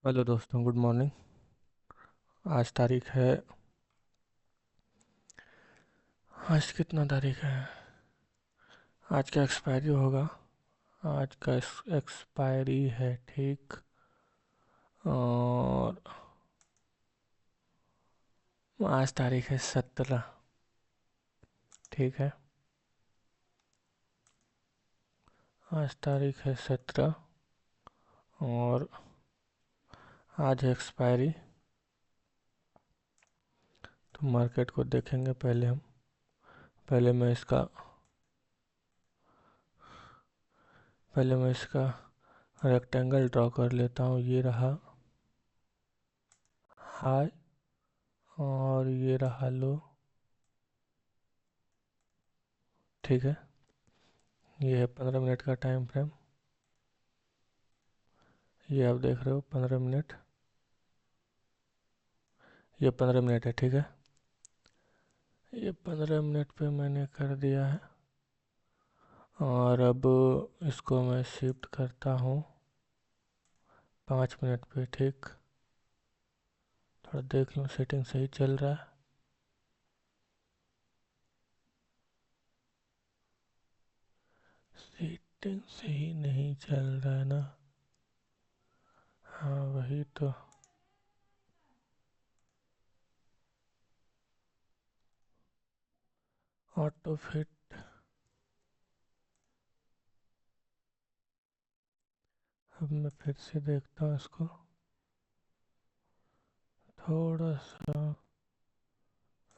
Hello दोस्तों, good morning. आज तारीख है। आज कितना तारीख है? आज का एक्सपायरी होगा। आज का एक्सपायरी है, ठीक। और आज तारीख है 17। ठीक है। आज तारीख है 17। और आज है एक्सपायरी। तो मार्केट को देखेंगे पहले हम। पहले मैं इसका पहले मैं इसका रेक्टेंगल ड्रॉ कर लेता हूँ। ये रहा हाई और ये रहा लो। ठीक है। ये है 15 मिनट का टाइम फ्रेम। ये आप देख रहे हो 15 मिनट। ये 15 मिनट है, ठीक है। ये 15 मिनट पे मैंने कर दिया है। और अब इसको मैं शिफ्ट करता हूँ 5 मिनट पे, ठीक। थोड़ा देख लूँ सेटिंग सही चल रहा है। सेटिंग सही नहीं चल रहा है ना? हाँ, वही तो। Auto fit. अब मैं फिर से देखता हूँ इसको। थोड़ा सा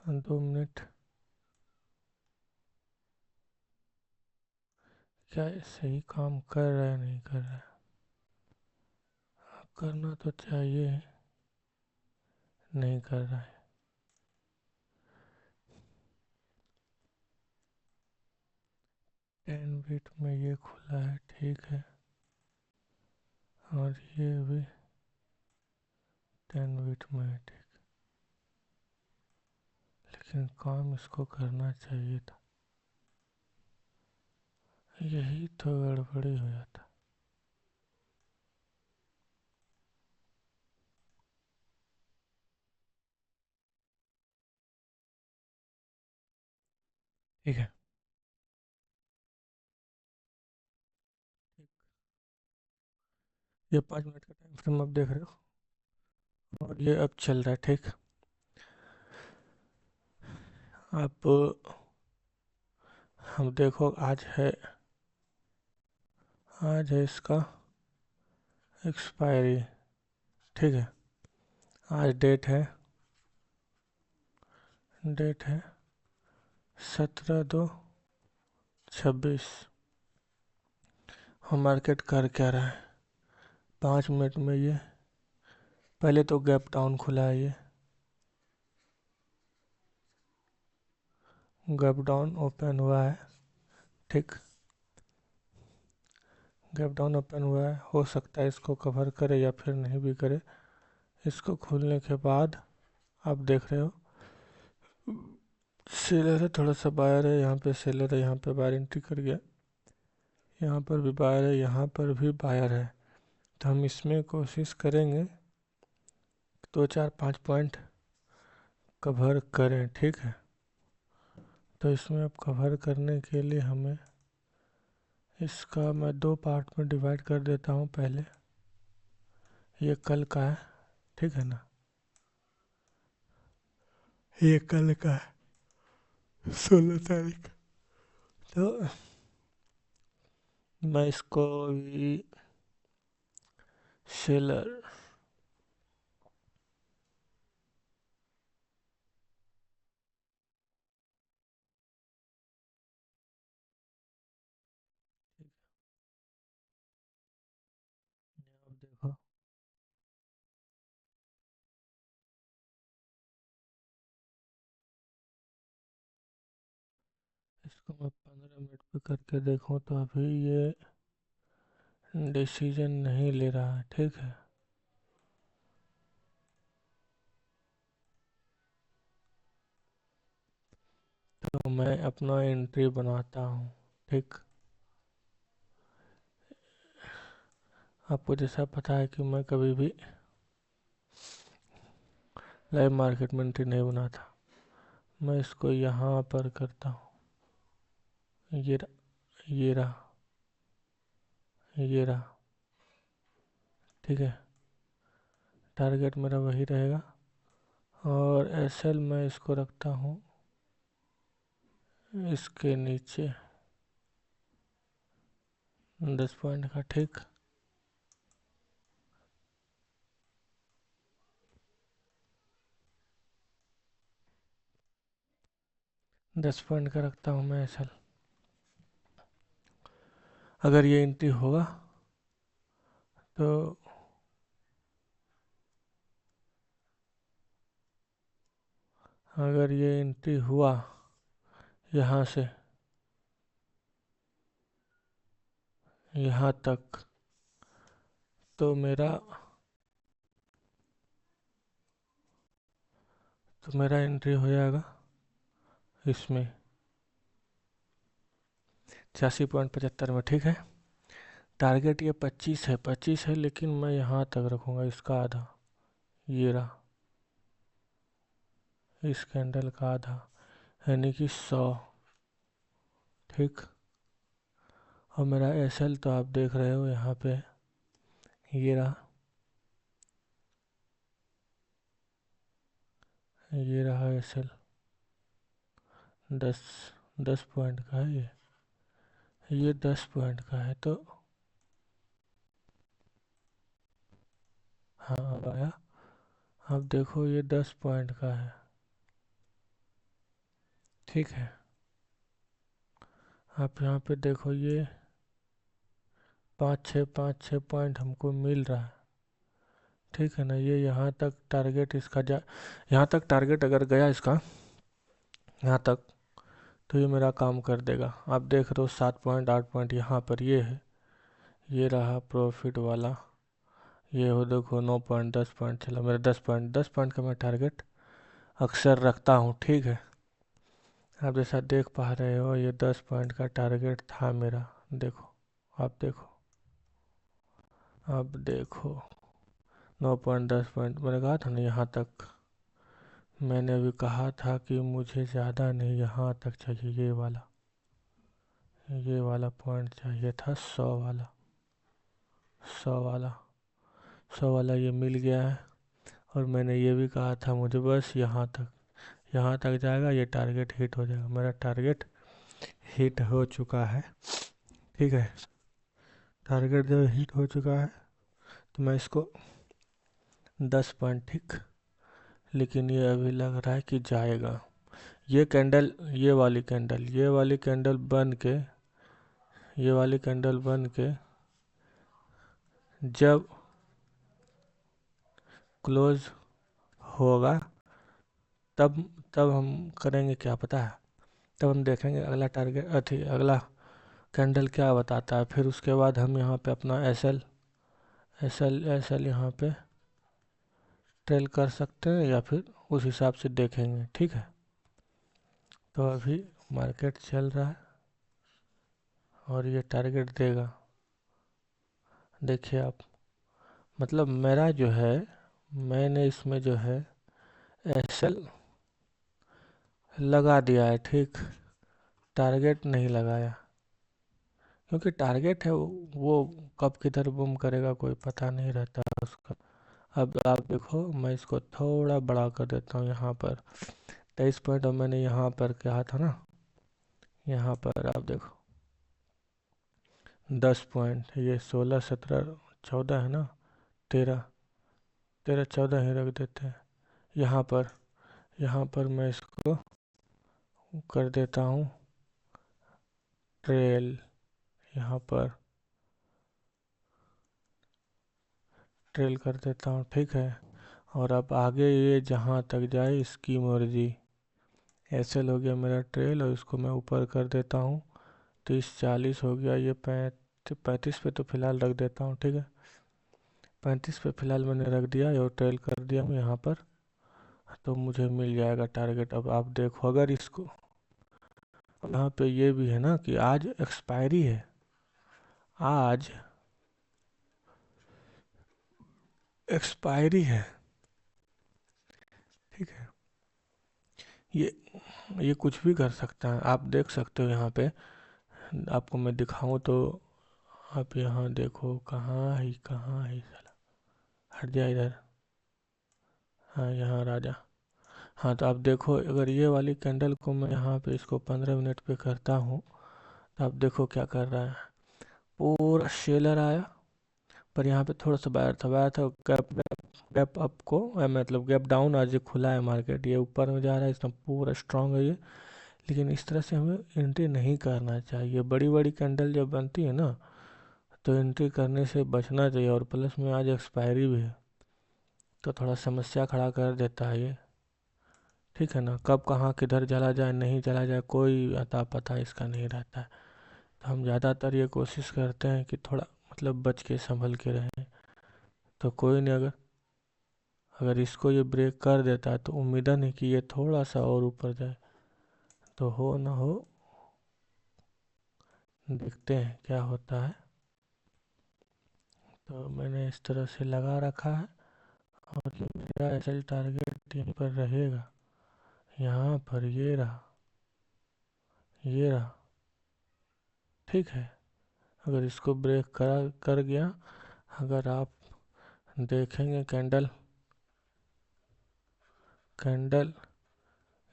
2 मिनट। क्या ये सही काम कर रहा है, नहीं कर रहा है? करना तो चाहिए, नहीं कर रहा है। 10 फीट में ये खुला है, ठीक है। और ये भी 10 फीट में है, ठीक। लेकिन काम इसको करना चाहिए था। यही तो गड़बड़ी हो जाता। ठीक है। ये 5 मिनट का टाइम फ्रेम आप देख रहे हो। और ये अब चल रहा है, ठीक। अब हम देखो, आज है इसका एक्सपायरी। ठीक है। आज डेट है 17/2/26। हम मार्केट कर क्या रहा है? 5 मिनट में ये पहले तो गैप डाउन खुला है। ये गैप डाउन ओपन हुआ है, ठीक। गैप डाउन ओपन हुआ है, हो सकता है इसको कवर करे या फिर नहीं भी करे। इसको खोलने के बाद आप देख रहे हो सेलर है, थोड़ा सा बायर है। यहाँ पे सेलर है, यहाँ पे बायर एंट्री कर गया। यहाँ पर भी बायर है, यहाँ पर भी बायर है। तो हम इसमें कोशिश करेंगे 2 4 5 पॉइंट कवर करें, ठीक है। तो इसमें अब कवर करने के लिए हमें इसका मैं 2 पार्ट में डिवाइड कर देता हूँ पहले। ये कल का है, ठीक है ना? ये कल का है, 16 तारीख। तो मैं इसको भी सेलर अब देखो, इसको मैं 15 मिनट पे करके देखूँ तो अभी ये डिसीजन नहीं ले रहा है, ठीक है। तो मैं अपना एंट्री बनाता हूँ, ठीक। आपको जैसा पता है कि मैं कभी भी लाइव मार्केट में एंट्री नहीं बना था। मैं इसको यहाँ पर करता हूँ, ये रहा, ये रहा, ये रहा, ठीक है। टारगेट मेरा वही रहेगा और एसएल मैं इसको रखता हूँ इसके नीचे 10 पॉइंट का, ठीक। दस पॉइंट का रखता हूँ मैं एसएल। अगर ये एंट्री होगा तो अगर ये एंट्री हुआ यहाँ से यहाँ तक तो मेरा एंट्री हो जाएगा इसमें 86.75 में, ठीक है। टारगेट ये 25 है लेकिन मैं यहाँ तक रखूँगा, इसका आधा, ये रहा, इस कैंडल का आधा, यानी कि 100, ठीक। और मेरा एसएल तो आप देख रहे हो यहाँ पे, ये रहा, ये रहा एसएल, 10 पॉइंट का है ये 10 पॉइंट का है। तो हाँ अब आया, अब देखो ये 10 पॉइंट का है, ठीक है। आप यहाँ पे देखो ये 5-6 पॉइंट हमको मिल रहा है, ठीक है ना। ये यहाँ तक टारगेट इसका यहाँ तक टारगेट अगर गया इसका यहाँ तक तो ये मेरा काम कर देगा। आप देख रहे हो 7.8 पॉइंट यहाँ पर ये है, ये रहा प्रॉफिट वाला, ये हो देखो 9 पॉइंट 10 पॉइंट चला मेरा 10 पॉइंट का मैं टारगेट अक्सर रखता हूँ, ठीक है। आप जैसा देख पा रहे हो ये 10 पॉइंट का टारगेट था मेरा, देखो, आप देखो, अब देखो 9 पॉइंट 10 पॉइंट मैंने कहा था ना यहाँ तक। मैंने अभी कहा था कि मुझे ज़्यादा नहीं, यहाँ तक चाहिए, ये वाला पॉइंट चाहिए था, 100 वाला, 100 वाला, 100 वाला ये मिल गया है। और मैंने ये भी कहा था मुझे बस यहाँ तक जाएगा, ये टारगेट हिट हो जाएगा। मेरा टारगेट हिट हो चुका है, ठीक है। टारगेट जब हिट हो चुका है तो मैं इसको 10 पॉइंट, ठीक। लेकिन ये अभी लग रहा है कि जाएगा। ये कैंडल, ये वाली कैंडल बन के, ये वाली कैंडल बन के जब क्लोज होगा तब तब हम करेंगे क्या पता है, तब हम देखेंगे अगला टारगेट अगला कैंडल क्या बताता है। फिर उसके बाद हम यहाँ पे अपना एस एल यहाँ पे ट्रेल कर सकते हैं या फिर उस हिसाब से देखेंगे, ठीक है। तो अभी मार्केट चल रहा है और ये टारगेट देगा, देखिए आप। मतलब मेरा जो है, मैंने इसमें जो है एसएल लगा दिया है, ठीक। टारगेट नहीं लगाया क्योंकि टारगेट है वो कब किधर बूम करेगा कोई पता नहीं रहता उसका। अब आप देखो मैं इसको थोड़ा बड़ा कर देता हूँ यहाँ पर 23 पॉइंट, और मैंने यहाँ पर कहा था ना, यहाँ पर आप देखो 10 पॉइंट, ये 16 17 14 है ना, 13 14 ही रख देते हैं। यहाँ पर मैं इसको कर देता हूँ ट्रेल, यहाँ पर ट्रेल कर देता हूँ, ठीक है। और अब आगे ये जहाँ तक जाए इसकी मर्जी। एसएल हो गया मेरा ट्रेल और इसको मैं ऊपर कर देता हूँ 30-40 हो गया, ये 35 पे तो फिलहाल रख देता हूँ, ठीक है। 35 पे फिलहाल मैंने रख दिया और ट्रेल कर दिया हूँ यहाँ पर, तो मुझे मिल जाएगा टारगेट। अब आप देखो अगर इसको, यहाँ पे ये भी है ना कि आज एक्सपायरी है, आज एक्सपायरी है, ठीक है। ये ये कुछ भी कर सकता है, आप देख सकते हो यहाँ पे। आपको मैं दिखाऊं तो आप यहाँ देखो, कहाँ है साला, हट जा इधर। हाँ यहाँ राजा। हाँ तो आप देखो, अगर ये वाली कैंडल को मैं यहाँ पे इसको 15 मिनट पे करता हूँ तो आप देखो क्या कर रहा है। पूरा शेलर आया, पर यहाँ पे थोड़ा सा बायर था, गैप गैप अप को मतलब गैप डाउन, आज ये खुला है मार्केट, ये ऊपर में जा रहा है, इसमें पूरा स्ट्रांग है ये। लेकिन इस तरह से हमें एंट्री नहीं करना चाहिए। बड़ी बड़ी कैंडल जब बनती है ना, तो एंट्री करने से बचना चाहिए। और प्लस में आज एक्सपायरी भी है, तो थोड़ा समस्या खड़ा कर देता है ये। ठीक है ना, कब कहाँ किधर चला जाए नहीं चला जाए कोई अता पता इसका नहीं रहता है। तो हम ज़्यादातर ये कोशिश करते हैं कि थोड़ा मतलब बच के संभल के रहें। तो कोई नहीं, अगर अगर इसको ये ब्रेक कर देता है तो उम्मीदन है कि ये थोड़ा सा और ऊपर जाए। तो हो ना हो, देखते हैं क्या होता है। तो मैंने इस तरह से लगा रखा है, और जो मेरा एसएल टारगेट यहीं पर रहेगा, यहाँ पर ये रहा। ठीक है, अगर इसको ब्रेक कर गया, अगर आप देखेंगे कैंडल कैंडल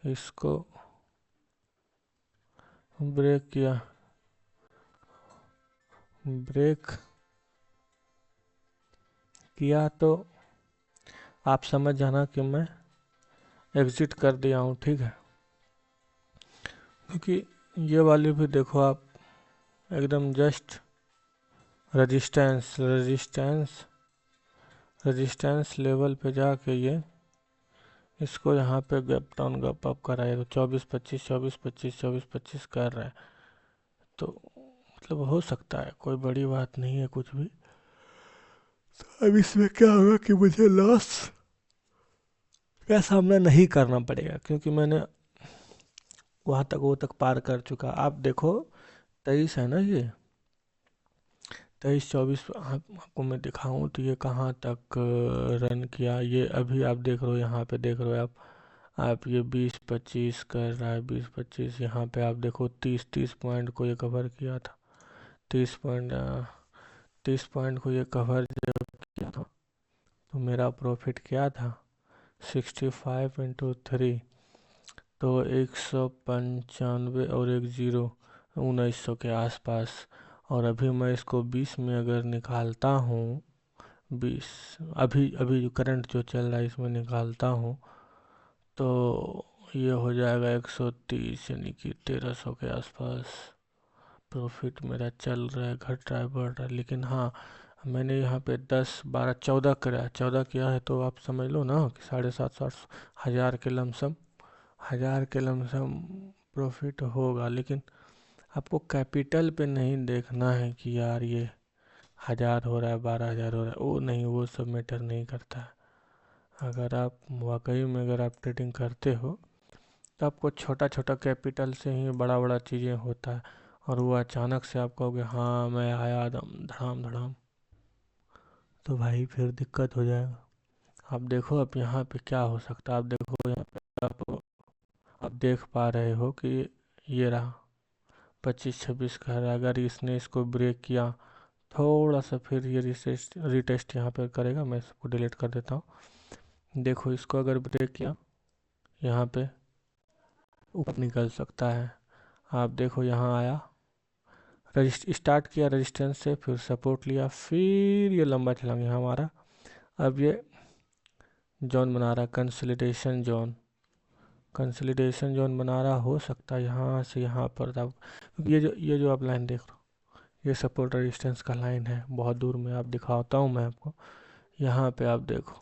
इसको ब्रेक ब्रेक किया तो आप समझ जाना कि मैं एग्जिट कर दिया हूँ। ठीक है, क्योंकि ये वाली भी देखो आप, एकदम जस्ट रेजिस्टेंस लेवल पे जाके ये इसको यहाँ पे गैप डाउन गैप अप कराए, तो 24-25 कर रहा है। तो मतलब हो सकता है, कोई बड़ी बात नहीं है कुछ भी। अब इसमें क्या होगा कि मुझे लॉस का सामना नहीं करना पड़ेगा, क्योंकि मैंने वहाँ तक वो तक पार कर चुका। आप देखो 23 है ना, ये 23-24 आपको मैं दिखाऊं तो ये कहाँ तक रन किया। ये अभी आप देख रहे हो, यहाँ पे देख रहे हो आप ये 20-25 कर रहा है, 20-25। यहाँ पे आप देखो 30 पॉइंट को ये कवर किया था। 30 पॉइंट को ये कवर जब किया था, तो मेरा प्रॉफिट क्या था, 65 × 3, तो 195 और एक ज़ीरो, 1900 के आसपास। और अभी मैं इसको 20 में अगर निकालता हूँ, 20 अभी अभी जो करंट जो चल रहा है इसमें निकालता हूँ, तो ये हो जाएगा 130, यानी कि 1300 के आसपास प्रॉफिट मेरा चल रहा है। घट रहा है बढ़ रहा है, लेकिन हाँ, मैंने यहाँ पे 10 12 14 किया है, तो आप समझ लो ना कि 750 हज़ार के लमसम, प्रॉफिट होगा। लेकिन आपको कैपिटल पे नहीं देखना है कि यार ये 1000 हो रहा है, 12,000 हो रहा है, वो नहीं, वो सब मैटर नहीं करता है। अगर आप वाकई में अगर आप ट्रेडिंग करते हो, तो आपको छोटा छोटा कैपिटल से ही बड़ा बड़ा चीज़ें होता है। और वो अचानक से आप कहोगे हाँ मैं आया दम धड़ाम धड़ाम, तो भाई फिर दिक्कत हो जाएगा। आप देखो अब यहाँ पे क्या हो सकता है। आप देखो यहाँ पे आप देख पा रहे हो कि ये रहा 25-26 का है। अगर इसने इसको ब्रेक किया, थोड़ा सा फिर ये रिटेस्ट यहाँ पे करेगा। मैं इसको डिलीट कर देता हूँ। देखो इसको अगर ब्रेक किया, यहाँ पे ऊपर निकल सकता है। आप देखो यहाँ आया, स्टार्ट किया रेजिस्टेंस से, फिर सपोर्ट लिया, फिर ये लंबा छलांग यहाँ हमारा। अब ये जोन बना रहा है, कंसोलिडेशन जोन बना रहा, हो सकता है यहाँ से यहाँ पर आप, ये जो आप लाइन देख रहे हो, ये सपोर्ट रेजिस्टेंस का लाइन है। बहुत दूर में आप दिखाता हूँ मैं आपको। यहाँ पे आप देखो,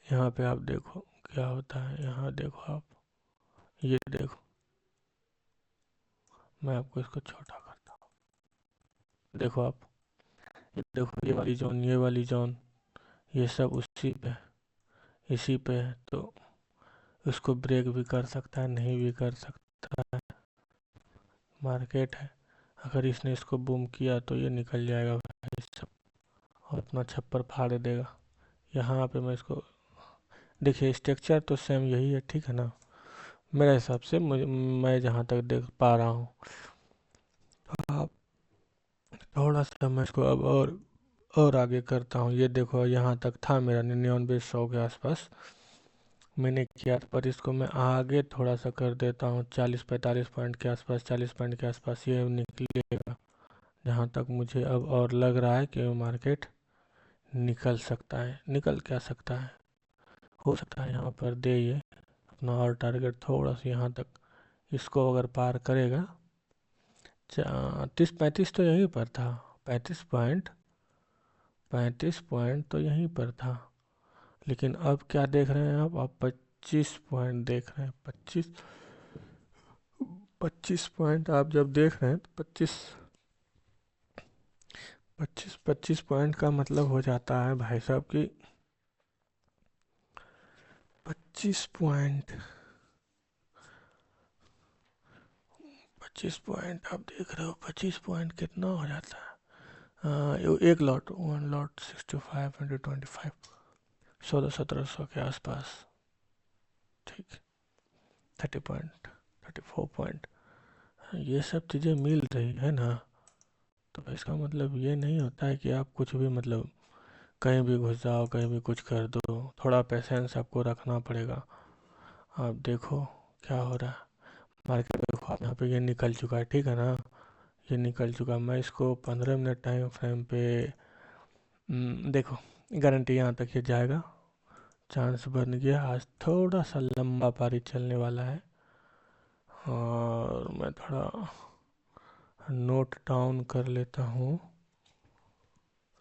यहाँ पे आप देखो क्या होता है। यहाँ देखो आप, ये देखो, मैं आपको इसको छोटा करता हूँ। देखो आप, ये देखो, ये वाली जोन, ये सब उसी पे, इसी पे है। तो उसको ब्रेक भी कर सकता है, नहीं भी कर सकता है, मार्केट है। अगर इसने इसको बूम किया तो ये निकल जाएगा भाई सब, और अपना छप्पर फाड़ देगा। यहाँ पे मैं इसको देखिए स्ट्रक्चर तो सेम यही है, ठीक है ना, मेरे हिसाब से मैं जहाँ तक देख पा रहा हूँ। आप थोड़ा सा मैं इसको अब और आगे करता हूँ। ये देखो यहाँ तक था मेरा 99-100 के आसपास मैंने किया था, पर इसको मैं आगे थोड़ा सा कर देता हूँ 40-45 पॉइंट के आसपास, 40 पॉइंट के आसपास ये निकलेगा जहाँ तक मुझे अब और लग रहा है कि मार्केट निकल सकता है। निकल क्या सकता है, हो सकता है यहाँ पर दे ये अपना और टारगेट थोड़ा सा यहाँ तक, इसको अगर पार करेगा 30-35 तो यहीं पर था, 35 पॉइंट तो यहीं पर था। लेकिन अब क्या देख रहे हैं आप 25 पॉइंट देख रहे हैं। 25 पॉइंट आप जब देख रहे हैं तो 25 पॉइंट का मतलब हो जाता है भाई साहब कि 25 पॉइंट 25 पॉइंट आप देख रहे हो, 25 पॉइंट कितना हो जाता है? एक लॉट, 1 लॉट 65 × 25, 1600-1700 के आसपास, ठीक। 30 पॉइंट, 34 पॉइंट, ये सब चीज़ें मिल रही है ना, तो इसका मतलब ये नहीं होता है कि आप कुछ भी मतलब कहीं भी घुस जाओ, कहीं भी कुछ कर दो। थोड़ा पेशेंस आपको रखना पड़ेगा। आप देखो क्या हो रहा है मार्केट। देखो आप यहाँ पे ये निकल चुका है, ठीक है ना, ये निकल चुका। मैं इसको 15 मिनट टाइम फ्रेम पे देखो गारंटी यहाँ तक ये जाएगा, चांस बन गया। आज थोड़ा सा लंबा पारी चलने वाला है, और मैं थोड़ा नोट डाउन कर लेता हूँ।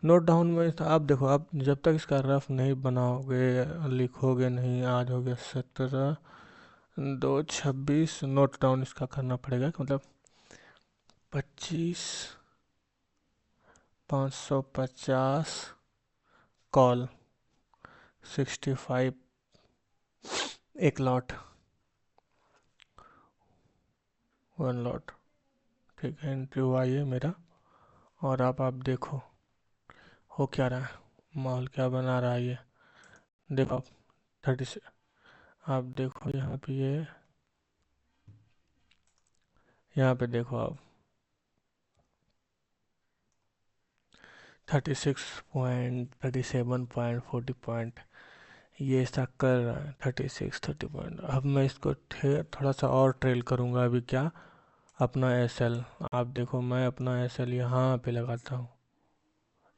नोट डाउन में आप देखो, आप जब तक इसका रफ नहीं बनाओगे, लिखोगे नहीं, आज हो गया 17/2/26, नोट डाउन इसका करना पड़ेगा, मतलब 25/550 कॉल, 65 एक लॉट, 1 लॉट, ठीक है। एंट्री हुआ ये मेरा। और अब आप देखो हो क्या रहा है, माहौल क्या बना रहा है ये देखो आप 30 से, आप देखो यहाँ पे ये, यहाँ पे देखो आप 36 पॉइंट, 37 पॉइंट, 40 पॉइंट, ये ऐसा कर रहा है। 30 पॉइंट। अब मैं इसको थोड़ा सा और ट्रेल करूँगा। अभी क्या, अपना एसएल आप देखो, मैं अपना एसएल यहाँ पे लगाता हूँ,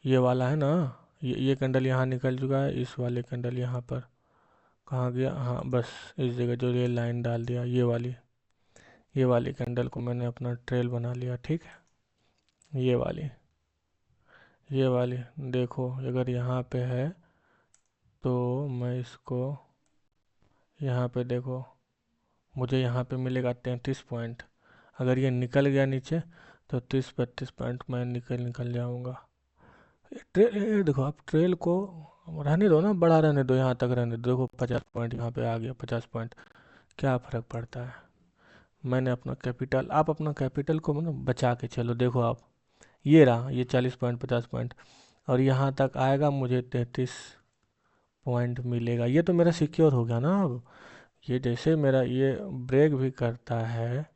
ये वाला है ना, ये कैंडल यहाँ निकल चुका है, इस वाले कैंडल यहाँ पर कहाँ गया, हाँ बस इस जगह जो ये लाइन डाल दिया, ये वाली कैंडल को मैंने अपना ट्रेल बना लिया, ठीक है। ये वाली देखो, अगर यहाँ पे है तो मैं इसको यहाँ पे देखो, मुझे यहाँ पे मिलेगा 33 पॉइंट। अगर ये निकल गया नीचे तो 30-32 पॉइंट मैं निकल जाऊँगा। ये देखो आप ट्रेल को रहने दो ना, बड़ा रहने दो, यहाँ तक रहने दो। देखो 50 पॉइंट यहाँ पे आ गया, 50 पॉइंट, क्या फ़र्क पड़ता है। मैंने अपना कैपिटल, आप अपना कैपिटल को मतलब बचा के चलो। देखो आप, ये रहा, ये 40 पॉइंट, 50 पॉइंट, और यहाँ तक आएगा मुझे 33 पॉइंट मिलेगा। ये तो मेरा सिक्योर हो गया ना। अब ये जैसे मेरा ये ब्रेक भी करता है,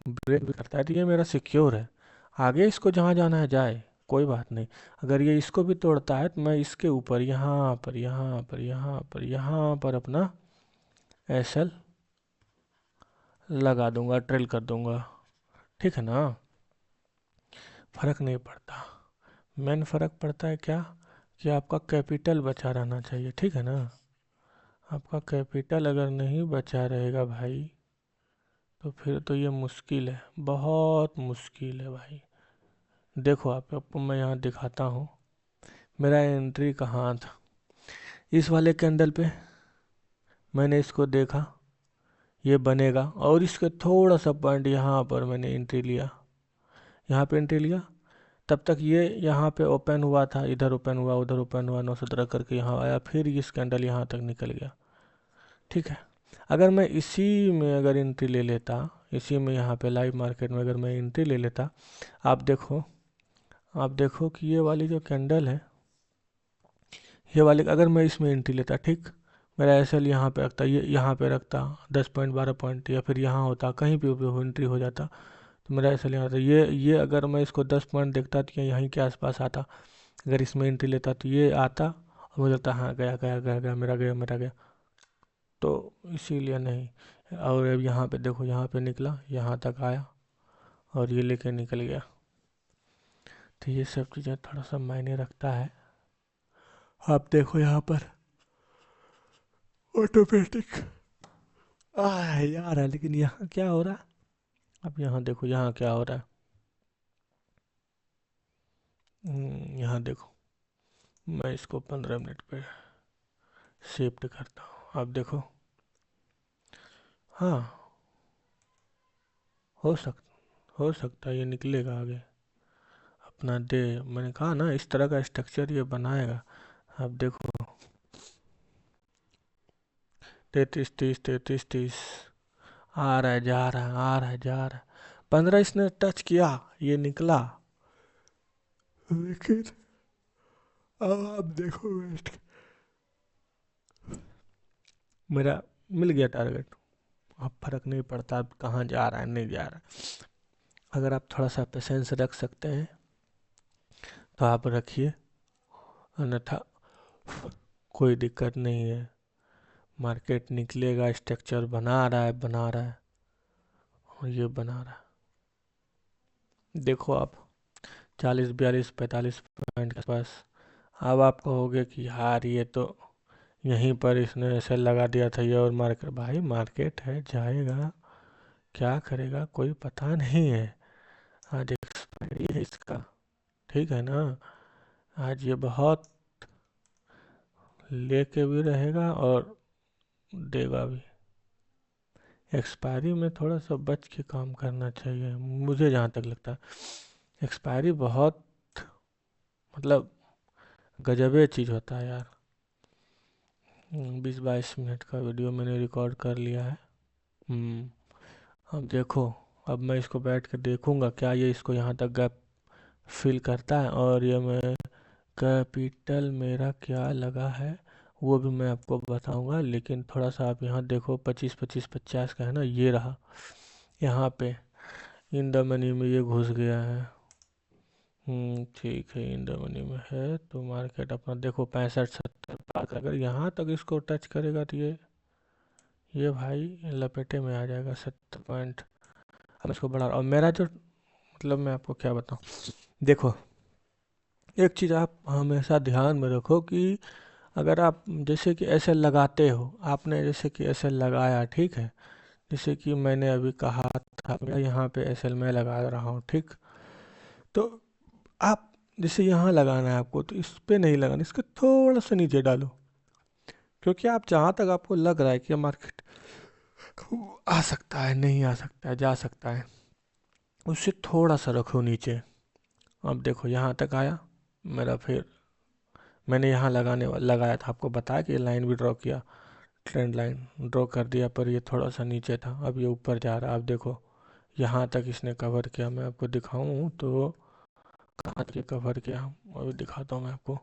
तो ये मेरा सिक्योर है। आगे इसको जहाँ जाना है जाए, कोई बात नहीं। अगर ये इसको भी तोड़ता है तो मैं इसके ऊपर यहाँ पर अपना एसएल लगा दूंगा, ट्रेल कर दूंगा, ठीक है ना। फ़र्क नहीं पड़ता। मेन फ़र्क पड़ता है क्या, कि आपका कैपिटल बचा रहना चाहिए, ठीक है ना। आपका कैपिटल अगर नहीं बचा रहेगा भाई, तो फिर तो ये मुश्किल है, बहुत मुश्किल है भाई। देखो आपको मैं यहाँ दिखाता हूँ, मेरा एंट्री कहाँ था, इस वाले कैंडल पे मैंने इसको देखा ये बनेगा, और इसके थोड़ा सा पॉइंट यहाँ पर मैंने एंट्री लिया, यहाँ पे एंट्री लिया। तब तक ये यहाँ पे ओपन हुआ था, इधर ओपन हुआ, उधर ओपन हुआ, 917 करके यहाँ आया, फिर इस कैंडल यहाँ तक निकल गया, ठीक है। अगर मैं इसी में अगर एंट्री ले लेता, इसी में यहाँ पे लाइव मार्केट में अगर मैं एंट्री ले लेता, आप देखो कि ये वाली जो कैंडल है, ये वाली अगर मैं इसमें एंट्री लेता, ठीक, मेरा एसएल यहाँ पे रखता, ये यहाँ पे रखता 10 पॉइंट 12 पॉइंट, या फिर यहाँ होता, कहीं पे भी एंट्री हो जाता, तो मेरा एसएल यहाँ था। ये अगर मैं इसको 10 पॉइंट देखता तो ये यहीं के आसपास आता, अगर इसमें एंट्री लेता तो ये आता और मुझे लगता हाँ गया गया गया गया, मेरा गया मेरा गया, तो इसीलिए नहीं। और अब यहाँ पे देखो, यहाँ पे निकला, यहाँ तक आया और ये लेके निकल गया। तो ये सब चीज़ें थोड़ा सा मायने रखता है। आप देखो यहाँ पर ऑटोमेटिक आ यार है, लेकिन यहाँ क्या हो रहा है, अब यहाँ देखो यहाँ क्या हो रहा है। यहाँ देखो, मैं इसको 15 मिनट पे शिफ्ट करता हूँ, आप देखो। हाँ, हो सकता है ये निकलेगा आगे अपना दे। मैंने कहा ना इस तरह का स्ट्रक्चर ये बनाएगा। अब देखो 33 30 आ रहा है जा रहा है, आ रहा है जा रहा है। 15 इसने टच किया, ये निकला, लेकिन अब आप देखो वेस्ट, मेरा मिल गया टारगेट। अब फर्क नहीं पड़ता अब कहाँ जा रहा है नहीं जा रहा है। अगर आप थोड़ा सा पेशेंस रख सकते हैं तो आप रखिए, अन्यथा कोई दिक्कत नहीं है। मार्केट निकलेगा, स्ट्रक्चर बना रहा है बना रहा है, और ये बना रहा है। देखो आप 40 42 45 पॉइंट के पास, अब आप कहोगे कि यार ये तो यहीं पर इसने ऐसे लगा दिया था ये, और मार्केट, भाई मार्केट है जाएगा, क्या करेगा कोई पता नहीं है। आज एक्सपायरी है इसका, ठीक है ना, आज ये बहुत लेके भी रहेगा और देगा भी। एक्सपायरी में थोड़ा सा बच के काम करना चाहिए मुझे जहाँ तक लगता है। एक्सपायरी बहुत मतलब गजबे चीज़ होता है यार। 20 22 मिनट का वीडियो मैंने रिकॉर्ड कर लिया है। अब देखो, अब मैं इसको बैठ कर देखूंगा क्या ये इसको यहाँ तक गैप फिल करता है, और ये मैं कैपिटल मेरा क्या लगा है वो भी मैं आपको बताऊंगा। लेकिन थोड़ा सा आप यहाँ देखो, 25 25 50 का है ना, ये रहा यहाँ पे इन द मनी में ये घुस गया है। ठीक है, इन द मनी में है तो मार्केट अपना देखो 65 70 पार, अगर यहाँ तक इसको टच करेगा तो ये भाई लपेटे में आ जाएगा 70 पॉइंट। अब इसको बढ़ा, और मेरा जो मतलब मैं आपको क्या बताऊँ, देखो एक चीज़ आप हमेशा ध्यान में रखो कि अगर आप जैसे कि ऐसे लगाते हो, आपने जैसे कि ऐसे लगाया, ठीक है, जैसे कि मैंने अभी कहा था मैं यहाँ पे एसएल में लगा रहा हूँ, ठीक, तो आप जैसे यहाँ लगाना है आपको, तो इस पे नहीं लगाना, इसके थोड़ा सा नीचे डालो, क्योंकि आप जहाँ तक आपको लग रहा है कि मार्केट आ सकता है, नहीं आ सकता है, जा सकता है, उससे थोड़ा सा रखो नीचे। अब देखो यहाँ तक आया मेरा, फिर मैंने यहाँ लगाया था, आपको बताया कि लाइन भी ड्रॉ किया, ट्रेंड लाइन ड्रॉ कर दिया, पर ये थोड़ा सा नीचे था, अब ये ऊपर जा रहा है। अब देखो यहाँ तक इसने कवर किया, मैं आपको दिखाऊं तो कहाँ तक कवर किया, अभी दिखाता हूँ मैं आपको।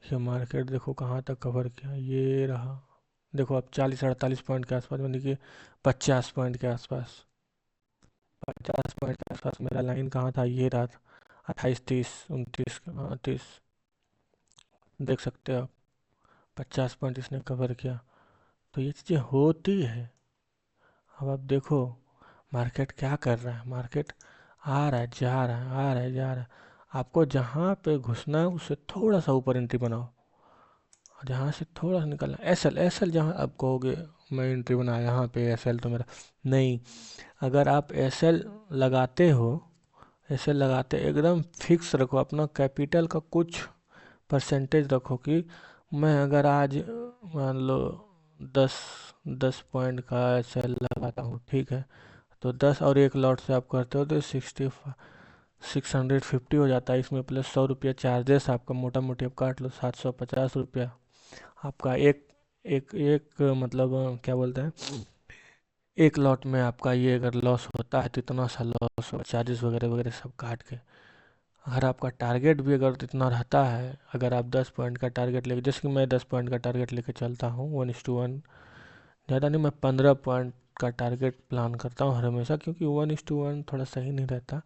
ये मार्केट देखो कहाँ तक कवर किया, ये रहा, देखो अब 40 48 पॉइंट के आसपास, यानी कि 50 पॉइंट के आसपास, 50 पॉइंट के आसपास मेरा लाइन कहाँ था, ये रहा, 28 30 29 30, देख सकते हो आप 50 पॉइंट इसने कवर किया। तो ये चीज़ें होती है। अब आप देखो मार्केट क्या कर रहा है, मार्केट आ रहा है जा रहा है, आ रहा है जा रहा है। आपको जहाँ पे घुसना है उससे थोड़ा सा ऊपर एंट्री बनाओ, और जहाँ से थोड़ा सा निकलना, एसएल एसएल जहाँ आप कहोगे मैं एंट्री बनाया यहाँ पे एसएल, तो मेरा नहीं। अगर आप एसएल लगाते हो, एसएल लगाते एकदम फिक्स रखो, अपना कैपिटल का कुछ परसेंटेज रखो कि मैं अगर आज मान लो 10 10 पॉइंट का एसएल लगाता हूँ, ठीक है, तो 10 और एक लॉट से आप करते हो तो 650 हो जाता है, इसमें प्लस 100 रुपया चार्जेस आपका, मोटा मोटी आप काट लो 750 रुपया आपका एक एक एक मतलब क्या बोलते हैं, एक लॉट में आपका ये अगर लॉस होता है तो इतना सा लॉस हो, चार्जेस वगैरह वगैरह सब काट के। अगर आपका टारगेट भी अगर इतना रहता है, अगर आप 10 पॉइंट का टारगेट लेके, जैसे कि मैं 10 पॉइंट का टारगेट लेके चलता हूँ 1:1, ज़्यादा नहीं, मैं 15 पॉइंट का टारगेट प्लान करता हूँ हर हमेशा, क्योंकि 1:1 थोड़ा सही नहीं रहता।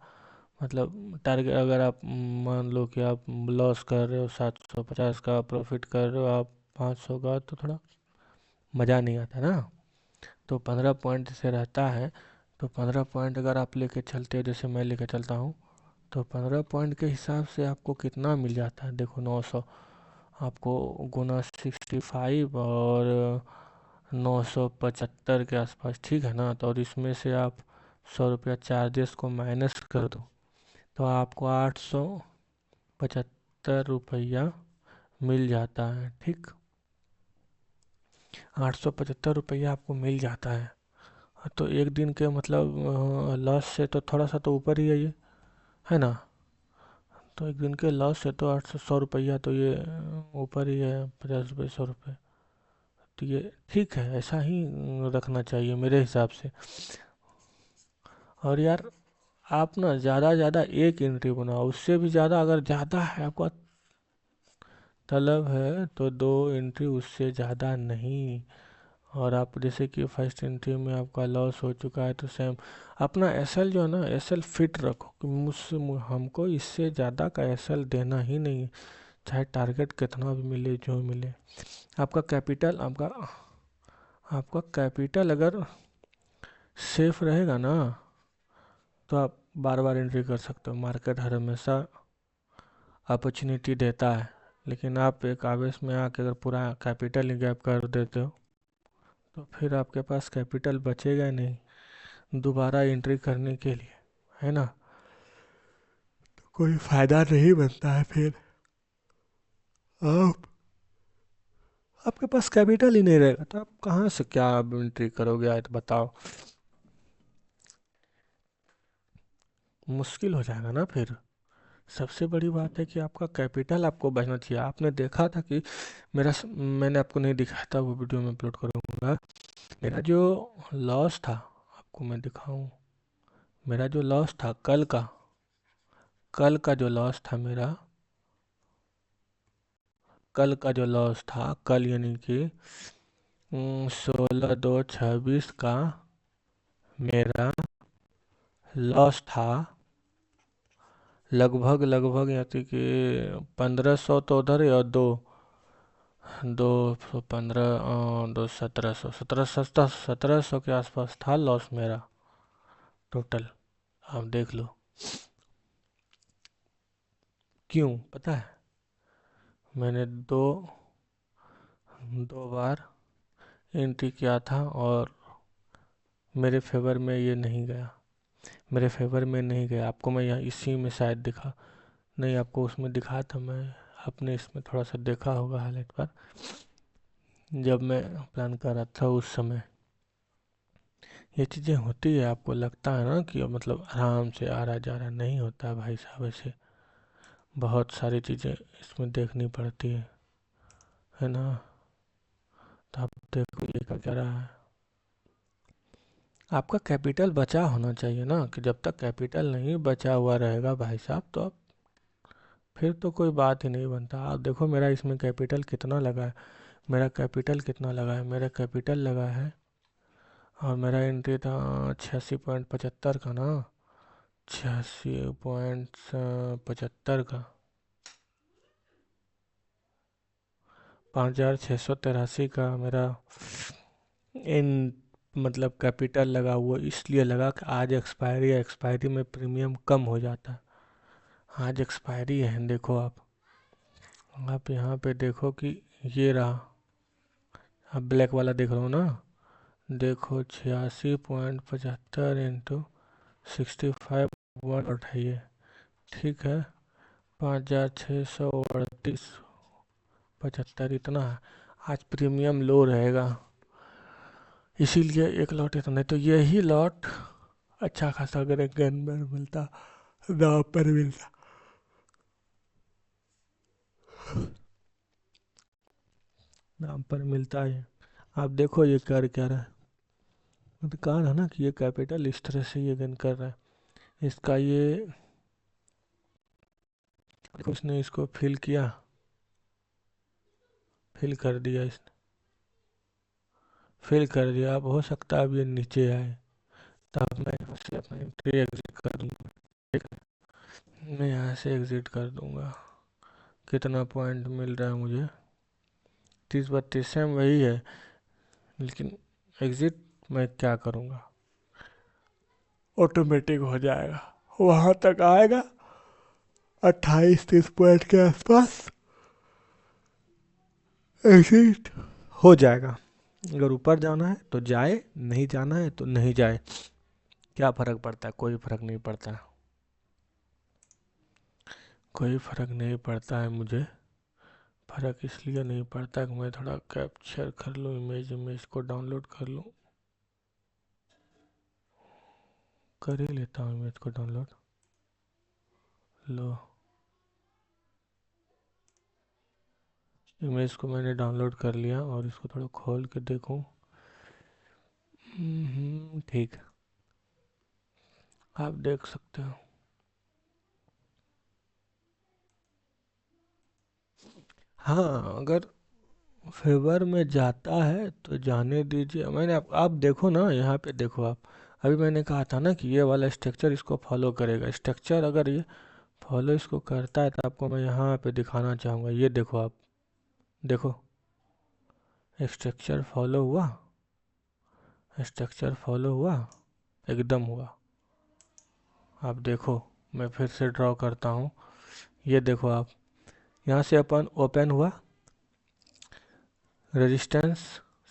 मतलब टारगेट अगर आप मान लो कि आप लॉस कर रहे हो 750 का, प्रॉफिट कर रहे हो आप 500 का, तो थोड़ा मज़ा नहीं आता ना। तो 15 पॉइंट से रहता है। तो 15 पॉइंट अगर आप लेके चलते हो, जैसे मैं लेके चलता हूँ, तो 15 पॉइंट के हिसाब से आपको कितना मिल जाता है, देखो 900, आपको गुना 65 और 975 के आसपास, ठीक है ना। तो और इसमें से आप 100 रुपया चार्जेस को माइनस कर दो, तो आपको 875 रुपया मिल जाता है, ठीक। 875 रुपया आपको मिल जाता है। तो एक दिन के मतलब लॉस से तो थोड़ा सा तो ऊपर ही है ना। तो एक दिन के लॉस से तो 800 100 रुपया तो ये ऊपर ही है, 50 रुपये 100 रुपये। तो ये ठीक है, ऐसा ही रखना चाहिए मेरे हिसाब से। और यार आप ना ज़्यादा ज़्यादा एक एंट्री बनाओ, उससे भी ज़्यादा अगर ज़्यादा है आपका तलब है तो 2 एंट्री, उससे ज़्यादा नहीं। और आप जैसे कि फर्स्ट एंट्री में आपका लॉस हो चुका है, तो सेम अपना एसएल जो है ना, एसएल फिट रखो कि मुझसे हमको इससे ज़्यादा का एसएल देना ही नहीं है, चाहे टारगेट कितना भी मिले जो मिले। आपका कैपिटल आपका आपका कैपिटल अगर सेफ रहेगा ना, तो आप बार बार एंट्री कर सकते हो। मार्केट हर हमेशा अपॉर्चुनिटी देता है, लेकिन आप एक आवेश में आके अगर पूरा कैपिटल ही गैप कर देते हो, तो फिर आपके पास कैपिटल बचेगा ही नहीं दोबारा एंट्री करने के लिए, है ना। कोई फायदा नहीं बनता है फिर। आप आपके पास कैपिटल ही नहीं रहेगा, तो आप कहाँ से क्या एंट्री करोगे, आए तो बताओ। मुश्किल हो जाएगा ना फिर। सबसे बड़ी बात है कि आपका कैपिटल आपको बचना चाहिए। आपने देखा था कि मैंने आपको नहीं दिखाया था, वो वीडियो में अपलोड करूँगा। मेरा जो लॉस था, आपको मैं दिखाऊं, मेरा जो लॉस था कल का जो लॉस था मेरा, कल का जो लॉस था, कल यानी कि 16/2/26 का मेरा लॉस था लगभग लगभग, यानी कि 1500 तो उधर है, और दो 215, 1700 के आसपास था लॉस मेरा टोटल। आप देख लो। क्यों पता है, मैंने दो दो बार एंट्री किया था और मेरे फेवर में ये नहीं गया, मेरे फेवर में नहीं गया। आपको मैं यहाँ इसी में शायद दिखा, नहीं आपको उसमें दिखा था, मैं अपने इसमें थोड़ा सा देखा होगा हाईलाइट पर, जब मैं प्लान कर रहा था उस समय। ये चीज़ें होती है, आपको लगता है ना कि मतलब आराम से आ रहा जा रहा, नहीं होता है भाई साहब ऐसे। बहुत सारी चीज़ें इसमें देखनी पड़ती है ना। तो आप देखो ये क्या रहा है, आपका कैपिटल बचा होना चाहिए ना। कि जब तक कैपिटल नहीं बचा हुआ रहेगा भाई साहब, तो आप फिर तो कोई बात ही नहीं बनता। आप देखो मेरा इसमें कैपिटल कितना लगा है, मेरा कैपिटल कितना लगा है, मेरा कैपिटल लगा है, और मेरा एंट्री था 86.75 का ना, 86.75 का, 5683 का मेरा इन मतलब कैपिटल लगा हुआ, इसलिए लगा कि आज एक्सपायरी है, एक्सपायरी में प्रीमियम कम हो जाता है। आज एक्सपायरी है, देखो आप यहाँ पे देखो कि ये रहा, आप ब्लैक वाला देख रहे हो ना, देखो 86.75 इंटू 65 वन उठाइए, ठीक है, 5638 इतना है। आज प्रीमियम लो रहेगा, इसीलिए एक लॉट इतना, नहीं तो यही लॉट अच्छा खासा अगर एक गन में मिलता, दाव पर मिलता, दाम पर मिलता है। आप देखो ये कर क्या रहा है, तो कहा था ना कि ये कैपिटल इस तरह से ये गन कर रहा है, इसका ये देखो इसने इसको फिल किया, फिल कर दिया इसने, फिल कर दिया। अब हो सकता है अब ये नीचे आए, तब मैं यहाँ से अपना एंट्री एग्जिट कर दूंगा। ठीक है, मैं यहाँ से एग्जिट कर दूंगा। कितना पॉइंट मिल रहा है मुझे? 30-32 सेम वही है, लेकिन एग्जिट मैं क्या करूँगा, ऑटोमेटिक हो जाएगा, वहाँ तक आएगा 28-30 पॉइंट के आसपास एग्जिट हो जाएगा। अगर ऊपर जाना है तो जाए, नहीं जाना है तो नहीं जाए, क्या फ़र्क पड़ता है? कोई फ़र्क नहीं पड़ता, कोई फ़र्क नहीं पड़ता है मुझे। फ़र्क इसलिए नहीं पड़ता कि मैं थोड़ा कैप्चर कर लूँ इमेज को डाउनलोड कर लूँ, कर ही लेता हूँ इमेज को डाउनलोड। लो, इमेज को मैंने डाउनलोड कर लिया और इसको थोड़ा खोल के देखूँ। ठीक, आप देख सकते हो। हाँ, अगर फेवर में जाता है तो जाने दीजिए। मैंने आप देखो ना, यहाँ पे देखो आप, अभी मैंने कहा था ना कि ये वाला स्ट्रक्चर इसको फॉलो करेगा। स्ट्रक्चर अगर ये फॉलो इसको करता है तो आपको मैं यहाँ पे दिखाना चाहूँगा। ये देखो आप, देखो स्ट्रक्चर फॉलो हुआ, स्ट्रक्चर फॉलो हुआ, एकदम हुआ। आप देखो, मैं फिर से ड्रॉ करता हूँ। ये देखो आप, यहाँ से अपन ओपन हुआ, रेजिस्टेंस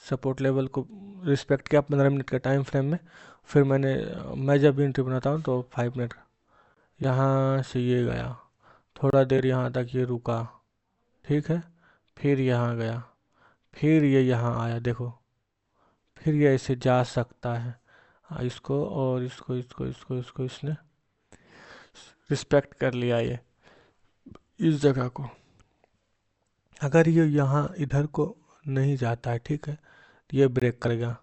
सपोर्ट लेवल को रिस्पेक्ट किया 15 मिनट के टाइम फ्रेम में। फिर मैं जब भी एंट्री बनाता हूँ तो 5 मिनट, यहाँ से ये गया, थोड़ा देर यहाँ तक ये रुका, ठीक है, फिर यहाँ गया, फिर ये यहाँ आया, देखो, फिर ये ऐसे जा सकता है। इसको और इसको इसने रिस्पेक्ट कर लिया ये इस जगह को। अगर ये यहाँ इधर को नहीं जाता है, ठीक है, तो ये ब्रेक करेगा,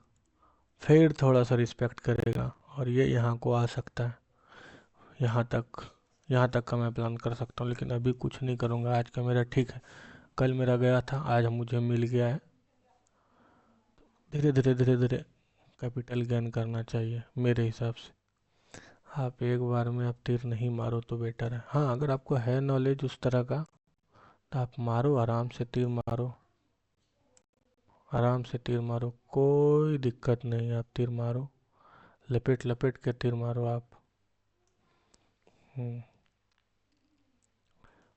फिर थोड़ा सा रिस्पेक्ट करेगा और ये यहाँ को आ सकता है। यहाँ तक, यहाँ तक का मैं प्लान कर सकता हूँ, लेकिन अभी कुछ नहीं करूँगा आज का मेरा। ठीक है, कल मेरा गया था, आज मुझे मिल गया है। धीरे धीरे धीरे धीरे कैपिटल गेन करना चाहिए मेरे हिसाब से। आप एक बार में आप तीर नहीं मारो तो बेटर है। हाँ, अगर आपको है नॉलेज उस तरह का तो आप मारो, आराम से तीर मारो, आराम से तीर मारो, कोई दिक्कत नहीं है। आप तीर मारो, लपेट लपेट के तीर मारो आप।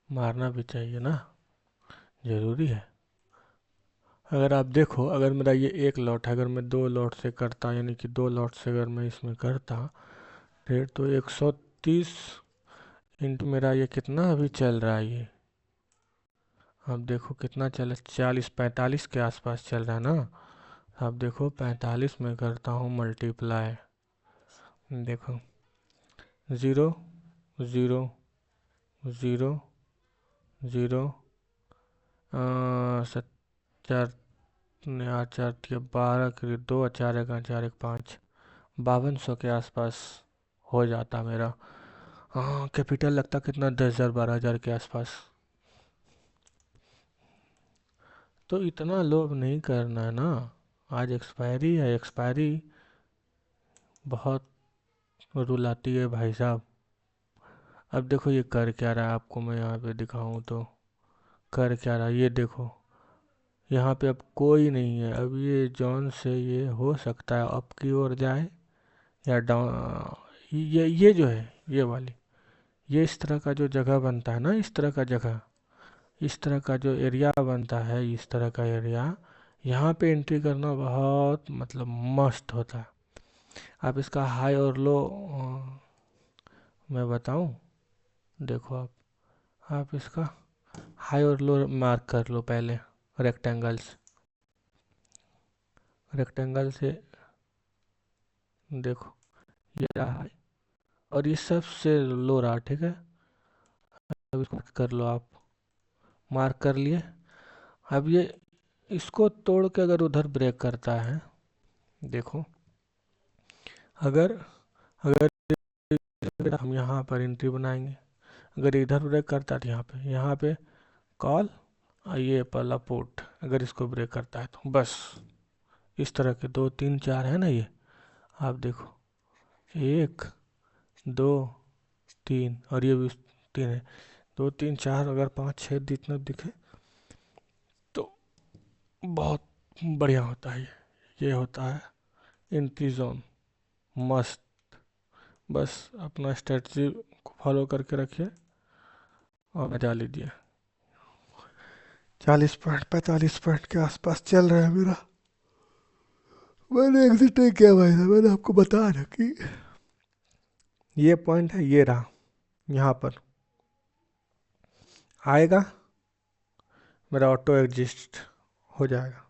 मारना भी चाहिए ना, ज़रूरी है। अगर आप देखो, अगर मेरा ये एक लॉट है, अगर मैं 2 लॉट से करता, यानी कि 2 लॉट से अगर मैं इसमें करता ट्रेड, तो 130 इंटू मेरा ये कितना अभी चल रहा है ये, अब देखो कितना चल, 40-45 के आसपास चल रहा है ना। अब देखो 45 में करता हूँ मल्टीप्लाई, देखो 0 0 0 0 चार, 12 के 2, 4 1 5, 5200 के आसपास हो जाता मेरा। हाँ, कैपिटल लगता कितना, 10,000 12,000 के आसपास। तो इतना लोभ नहीं करना है ना, आज एक्सपायरी है, एक्सपायरी बहुत रुलाती है भाई साहब। अब देखो ये कर क्या रहा है, आपको मैं यहाँ पे दिखाऊं तो कर क्या रहा है, ये देखो यहाँ पे अब कोई नहीं है। अब ये जॉन से ये हो सकता है अप की ओर जाए या डाउन, ये जो है ये वाली, ये इस तरह का जो जगह बनता है ना, इस तरह का जगह, इस तरह का जो एरिया बनता है, इस तरह का एरिया, यहाँ पे एंट्री करना बहुत मतलब मस्त होता है। आप इसका हाई और लो मैं बताऊं, देखो आप इसका हाई और लो मार्क कर लो पहले, रेक्टेंगल्स, रेक्टेंगल से देखो, ये रहा हाई और ये सबसे लो रहा, ठीक है। अब इसको कर लो आप, मार्क कर लिए। अब ये इसको तोड़ के अगर उधर ब्रेक करता है, देखो, अगर अगर हम यहाँ पर एंट्री बनाएंगे, अगर इधर ब्रेक करता है तो यहाँ पे कॉल, और ये पहला पुट, अगर इसको ब्रेक करता है तो बस इस तरह के 2 3 4 है ना, ये आप देखो 1 2 3, और ये भी 3 है, 2 3 4, अगर 5 6 जितना दिखे तो बहुत बढ़िया होता है। ये होता है एंट्री जोन, मस्त। बस अपना स्ट्रेटजी को फॉलो करके रखिए और मजा लीजिए। 40 पॉइंट 45 पॉइंट के आसपास चल रहा है मेरा। मैंने एग्जिट नहीं किया भाई साहब, मैंने आपको बताया ना कि ये पॉइंट है, ये रहा, यहाँ पर आएगा मेरा ऑटो एग्जिस्ट हो जाएगा।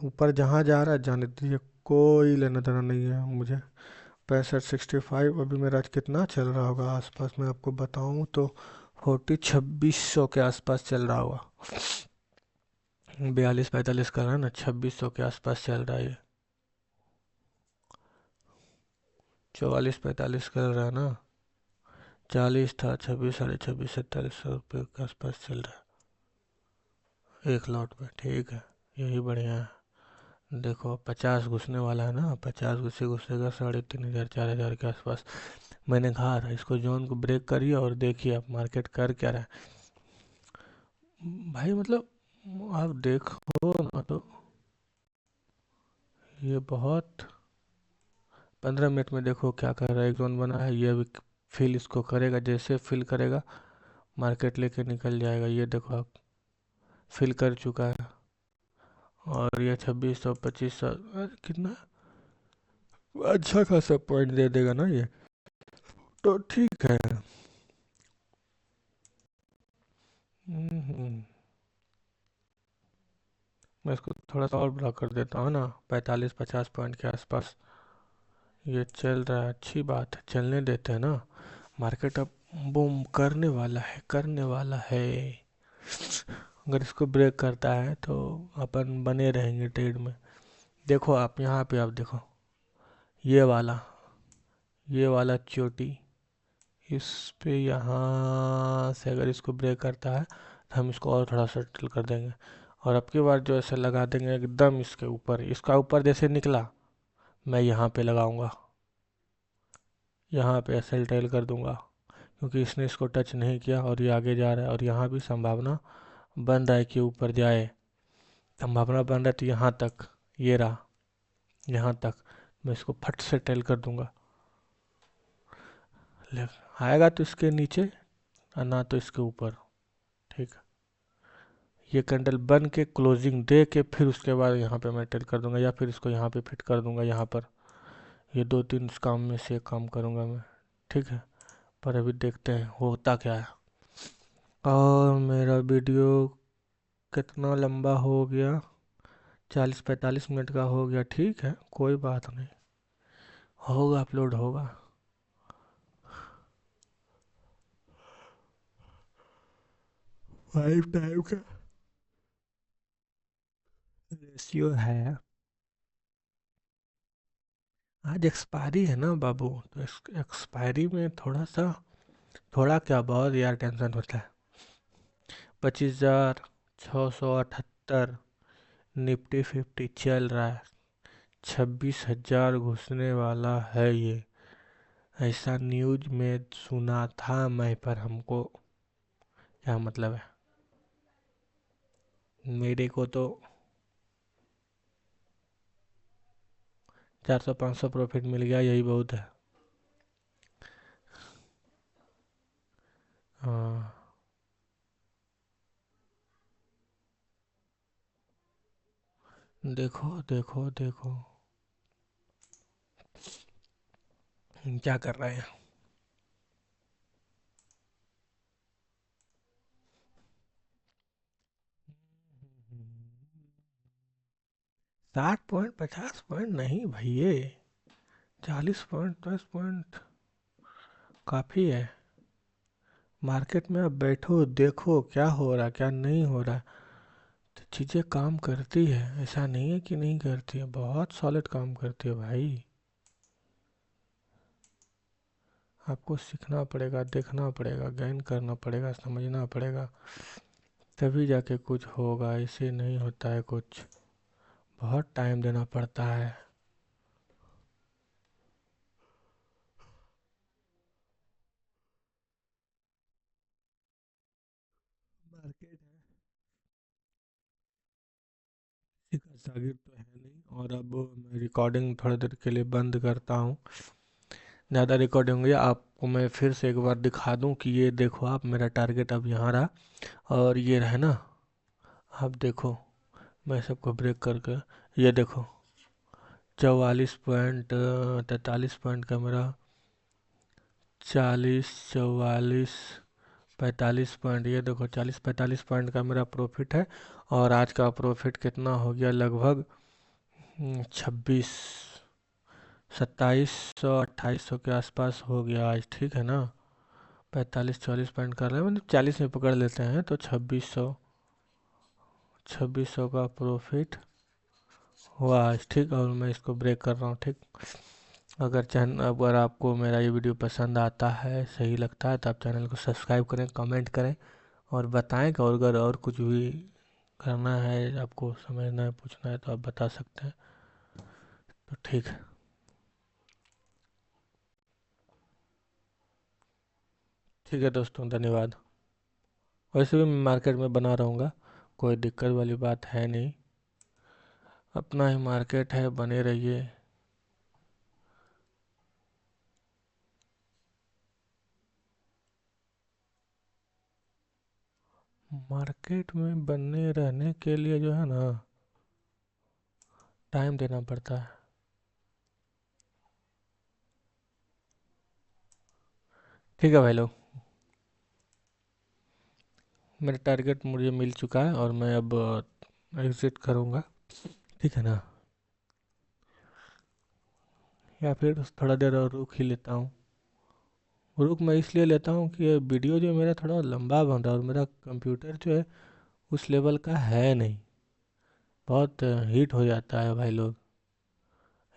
ऊपर जहाँ जा रहा है जाने दीजिए, कोई लेना देना नहीं है मुझे। 65 65 अभी मेरा कितना चल रहा होगा आसपास, मैं आपको बताऊँ तो 2600 के आसपास चल रहा होगा। 42 45 का रहा ना, 2600 के आसपास चल रहा है ये। 44 45 कर रहा है ना, 40 था, 26 26.5 4700 के आसपास चल रहा है एक लॉट में। ठीक है, यही बढ़िया है। देखो 50 घुसने वाला है ना, 50 घुसेगा 3500 4000 के आसपास। मैंने कहा था इसको जोन को ब्रेक करिए और देखिए आप मार्केट कर क्या रहा है भाई। मतलब आप देखो ना, तो ये बहुत 15 मिनट में देखो क्या कर रहा है। एक जोन बना है, ये अभी फिल इसको करेगा, जैसे फिल करेगा मार्केट लेके निकल जाएगा। ये देखो आप, फिल कर चुका है, और ये 2600 2500 कितना अच्छा खासा पॉइंट दे देगा ना ये, तो ठीक है। हम्म, मैं इसको थोड़ा सा और बड़ा कर देता हूँ ना, 45 50 पॉइंट के आसपास ये चल रहा है। अच्छी बात है, चलने देते हैं ना। मार्केट अब बूम करने वाला है, करने वाला है। अगर इसको ब्रेक करता है तो अपन बने रहेंगे ट्रेड में। देखो आप यहाँ पे, आप देखो ये वाला, ये वाला चोटी, इस पे यहाँ से अगर इसको ब्रेक करता है तो हम इसको और थोड़ा सेटल कर देंगे, और अब की बार जो ऐसे लगा देंगे एकदम इसके ऊपर। इसका ऊपर जैसे निकला, मैं यहाँ पे लगाऊंगा, यहाँ पे ऐसे टेल कर दूंगा, क्योंकि इसने इसको टच नहीं किया और ये आगे जा रहा है। और यहाँ भी संभावना बन रहा है कि ऊपर जाए, संभावना बन रहा है। तो यहाँ तक ये रहा, यहाँ तक मैं इसको फट से टेल कर दूंगा। आएगा तो इसके नीचे और ना तो इसके ऊपर। ठीक है, ये कैंडल बन के क्लोजिंग दे के फिर उसके बाद यहाँ पे मैं टेल कर दूंगा, या फिर इसको यहाँ पे फिट कर दूंगा यहाँ पर। ये 2 3 काम में से एक काम करूंगा मैं। ठीक है, पर अभी देखते हैं होता क्या है। और मेरा वीडियो कितना लंबा हो गया, 40 45 मिनट का हो गया। ठीक है, कोई बात नहीं, होगा, अपलोड होगा। 5 टाइम का रेशियो है। आज एक्सपायरी है ना बाबू, तो एक्सपायरी में थोड़ा सा, थोड़ा क्या बहुत यार टेंशन होता है। 25,678 निफ्टी 50 चल रहा है, 26,000 घुसने वाला है ये। ऐसा न्यूज में सुना था मैं, पर हमको क्या मतलब है, मेरे को तो 400 500 प्रॉफिट मिल गया, यही बहुत है। हाँ, देखो देखो देखो क्या कर रहे हैं। 60 पॉइंट 50 पॉइंट नहीं भैया, 40 पॉइंट 10 पॉइंट काफ़ी है। मार्केट में अब बैठो, देखो क्या हो रहा क्या नहीं हो रहा। तो चीज़ें काम करती है, ऐसा नहीं है कि नहीं करती है, बहुत सॉलिड काम करती है भाई। आपको सीखना पड़ेगा, देखना पड़ेगा, गेन करना पड़ेगा, समझना पड़ेगा, तभी जाके कुछ होगा। ऐसे नहीं होता है कुछ, बहुत टाइम देना पड़ता है। मार्केट है, किसी का शागिर्द तो है नहीं। और अब मैं रिकॉर्डिंग थोड़ी देर के लिए बंद करता हूँ। ज़्यादा रिकॉर्डिंग होगी, आपको मैं फिर से एक बार दिखा दूँ कि ये देखो आप, मेरा टारगेट अब यहाँ रहा और ये रहा ना। आप देखो, मैं सबको ब्रेक करके, ये देखो 44.43 पॉइंट का मेरा, 40, 44, 45 पॉइंट, ये देखो 40-45 पॉइंट का मेरा प्रॉफिट है। और आज का प्रॉफिट कितना हो गया, लगभग 26, 27, 28 सौ के आसपास हो गया आज, ठीक है ना। 45-44 पॉइंट कर रहे हैं, मतलब 40 में पकड़ लेते हैं तो 2600 का प्रॉफिट हुआ आज, ठीक। और मैं इसको ब्रेक कर रहा हूँ, ठीक। अगर आपको मेरा ये वीडियो पसंद आता है, सही लगता है, तो आप चैनल को सब्सक्राइब करें, कमेंट करें और बताएं कि और अगर और कुछ भी करना है, आपको समझना है, पूछना है, तो आप बता सकते हैं। तो ठीक है, ठीक है दोस्तों, धन्यवाद। वैसे भी मैं मार्केट में बना रहूँगा, कोई दिक्कत वाली बात है नहीं। अपना ही मार्केट है, बने रहिए। मार्केट में बने रहने के लिए जो है ना, टाइम देना पड़ता है। ठीक है भाई लोग, मेरा टारगेट मुझे मिल चुका है और मैं अब एग्ज़िट करूँगा, ठीक है ना। या फिर थोड़ा देर और रुक ही लेता हूँ। रुक मैं इसलिए लेता हूँ कि ये वीडियो जो मेरा थोड़ा लंबा बन रहा है और मेरा कंप्यूटर जो है उस लेवल का है नहीं। बहुत हीट हो जाता है भाई लोग,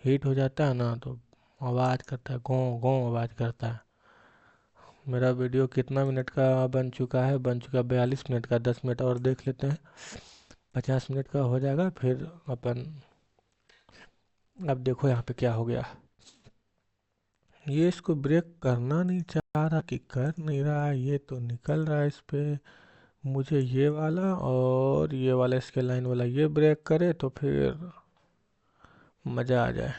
हीट हो जाता है ना तो आवाज़ करता है, गों गों आवाज़ करता है। मेरा वीडियो कितना मिनट का बन चुका है, बन चुका है 42 मिनट का। 10 मिनट और देख लेते हैं, 50 मिनट का हो जाएगा फिर अपन। अब देखो यहाँ पे क्या हो गया, ये इसको ब्रेक करना नहीं चाह रहा कि कर नहीं रहा है, ये तो निकल रहा है इस पे। मुझे ये वाला और ये वाला इसके लाइन वाला ये ब्रेक करे तो फिर मज़ा आ जाए।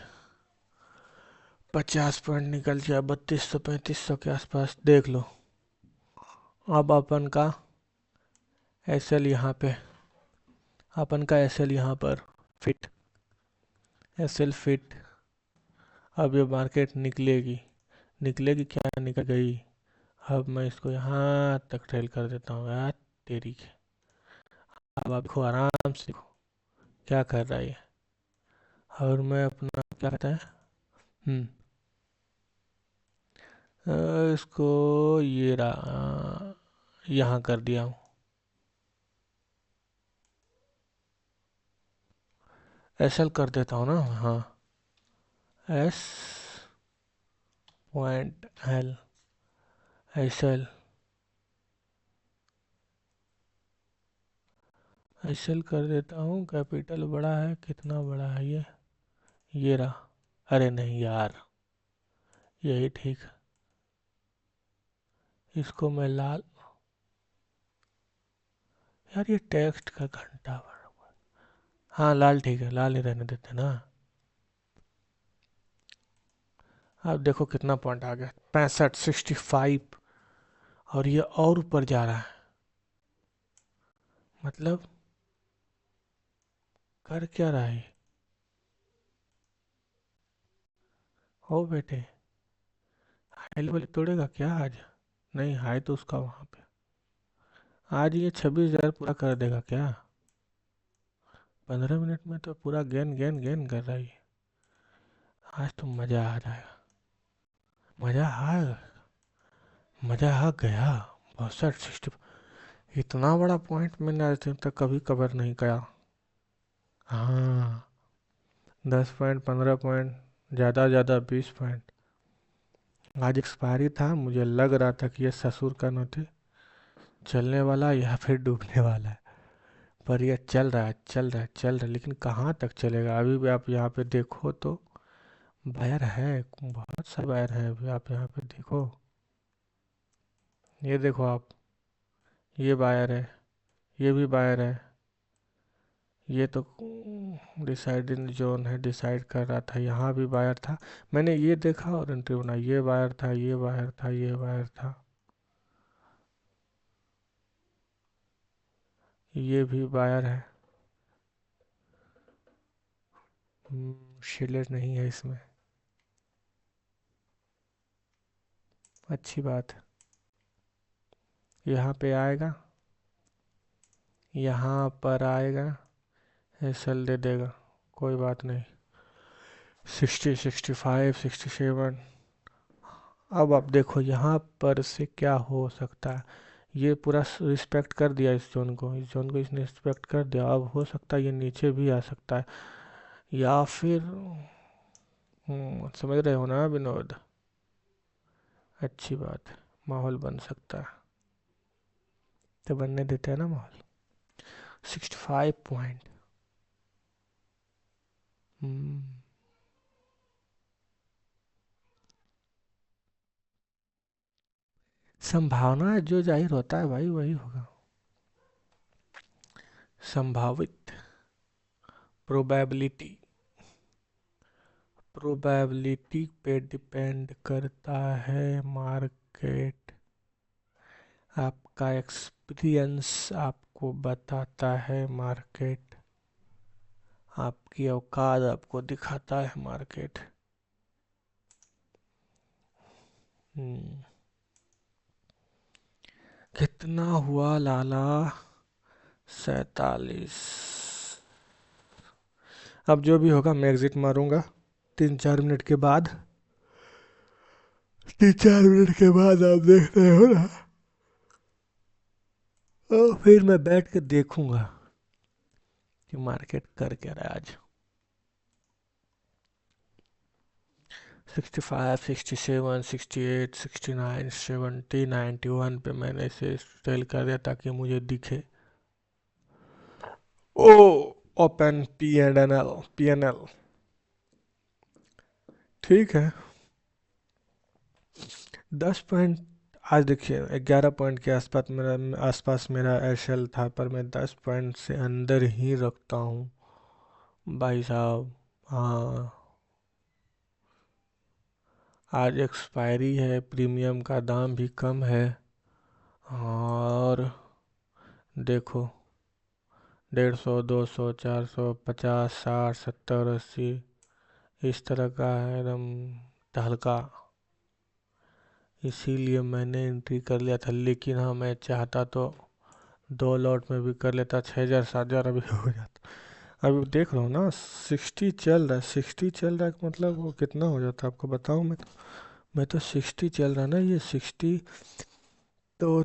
50 पॉइंट निकल गया, 3200 3500 के आसपास देख लो। अब अपन का एस एल यहाँ पे, अपन का एस एल यहाँ पर फिट, एस एल फिट। अब ये मार्केट निकलेगी, निकलेगी क्या, निकल गई। अब मैं इसको यहाँ तक ट्रेल कर देता हूँ यार, तेरी के। अब आप देखो, आराम से देखो क्या कर रहा है ये। और मैं अपना क्या कहता है, इसको ये रहा, यहाँ कर दिया हूँ। एस एल कर देता हूँ ना, हाँ। S point L, S L, S L कर देता हूँ। कैपिटल बड़ा है, कितना बड़ा है ये रहा। अरे नहीं यार, यही ठीक है। इसको मैं लाल, यार ये टेक्स्ट का घंटा बड़ा। हाँ लाल ठीक है, लाल ही रहने देते ना। अब देखो कितना पॉइंट आ गया, 65, 65। और ये और ऊपर जा रहा है, मतलब कर क्या रहा है। ओ बेटे, हाई लेवल तोड़ेगा क्या आज। नहीं, हाई तो उसका वहाँ पे। आज ये 26,000 पूरा कर देगा क्या। 15 मिनट में तो पूरा गेन गेन गेन कर रहा है ये। आज तो मज़ा आ जाएगा, मज़ा आ मज़ा आ गया। 62, 60, इतना बड़ा पॉइंट मैंने आज तक कभी कवर नहीं किया। हाँ, 10 पॉइंट, 15 पॉइंट, ज़्यादा ज़्यादा 20 पॉइंट। आज एक्सपायरी था, मुझे लग रहा था कि ये ससुर का नोट चलने वाला या फिर डूबने वाला है, पर ये चल रहा है चल रहा है चल रहा है, लेकिन कहाँ तक चलेगा। अभी भी आप यहाँ पे देखो तो वायर है, बहुत सा वायर है। अभी आप यहाँ पे देखो, ये देखो आप, ये वायर है, ये भी वायर है। ये तो डिसाइडिंग जोन है, डिसाइड कर रहा था। यहाँ भी वायर था, मैंने ये देखा और एंट्री बनाई। ये वायर था, ये वायर था, ये वायर था, ये भी वायर है। शिलेट नहीं है इसमें, अच्छी बात है। यहाँ पे आएगा, यहाँ पर आएगा, एसएल दे देगा, कोई बात नहीं। 60, 65, 67। अब आप देखो यहाँ पर से क्या हो सकता है। ये पूरा रिस्पेक्ट कर दिया इस जोन को, इस जोन को इसने रिस्पेक्ट कर दिया। अब हो सकता है ये नीचे भी आ सकता है, या फिर समझ रहे हो ना विनोद। अच्छी बात है, माहौल बन सकता है, तो बनने देते हैं ना माहौल। 65 पॉइंट। संभावना जो जाहिर होता है भाई वही होगा, संभावित, प्रोबेबिलिटी। प्रोबेबिलिटी पे डिपेंड करता है मार्केट। आपका एक्सपीरियंस आपको बताता है मार्केट, आपकी औकात आपको दिखाता है मार्केट। हम्म, कितना हुआ लाला? 47। अब जो भी होगा मैं एग्जिट मारूंगा 3-4 मिनट के बाद। 3-4 मिनट के बाद आप देख रहे हो ना, और फिर मैं बैठ के देखूंगा कि मार्केट कर क्या रहा है आज। 65, 67, 68, 69, 70, 91 पे मैंने इसे सेल कर दिया ताकि मुझे दिखे। ओ, ओपन पी एंड एल, ठीक है। 10 पॉइंट। आज देखिए 11 पॉइंट के आसपास मेरा एसएल था, पर मैं 10 पॉइंट से अंदर ही रखता हूँ भाई साहब। हाँ, आज एक्सपायरी है, प्रीमियम का दाम भी कम है, और देखो 150, 200, 400, 50, 60, 70, 80 इस तरह का है एकदम तहलका। इसीलिए मैंने एंट्री कर लिया था, लेकिन हाँ मैं चाहता तो 2 लॉट में भी कर लेता, 6,000 7,000 अभी हो जाता। अभी देख रहा हूँ ना 60 चल रहा है, 60 चल रहा है, मतलब वो कितना हो जाता आपको बताऊँ मैं तो 60 चल रहा है ना, ये 60 तो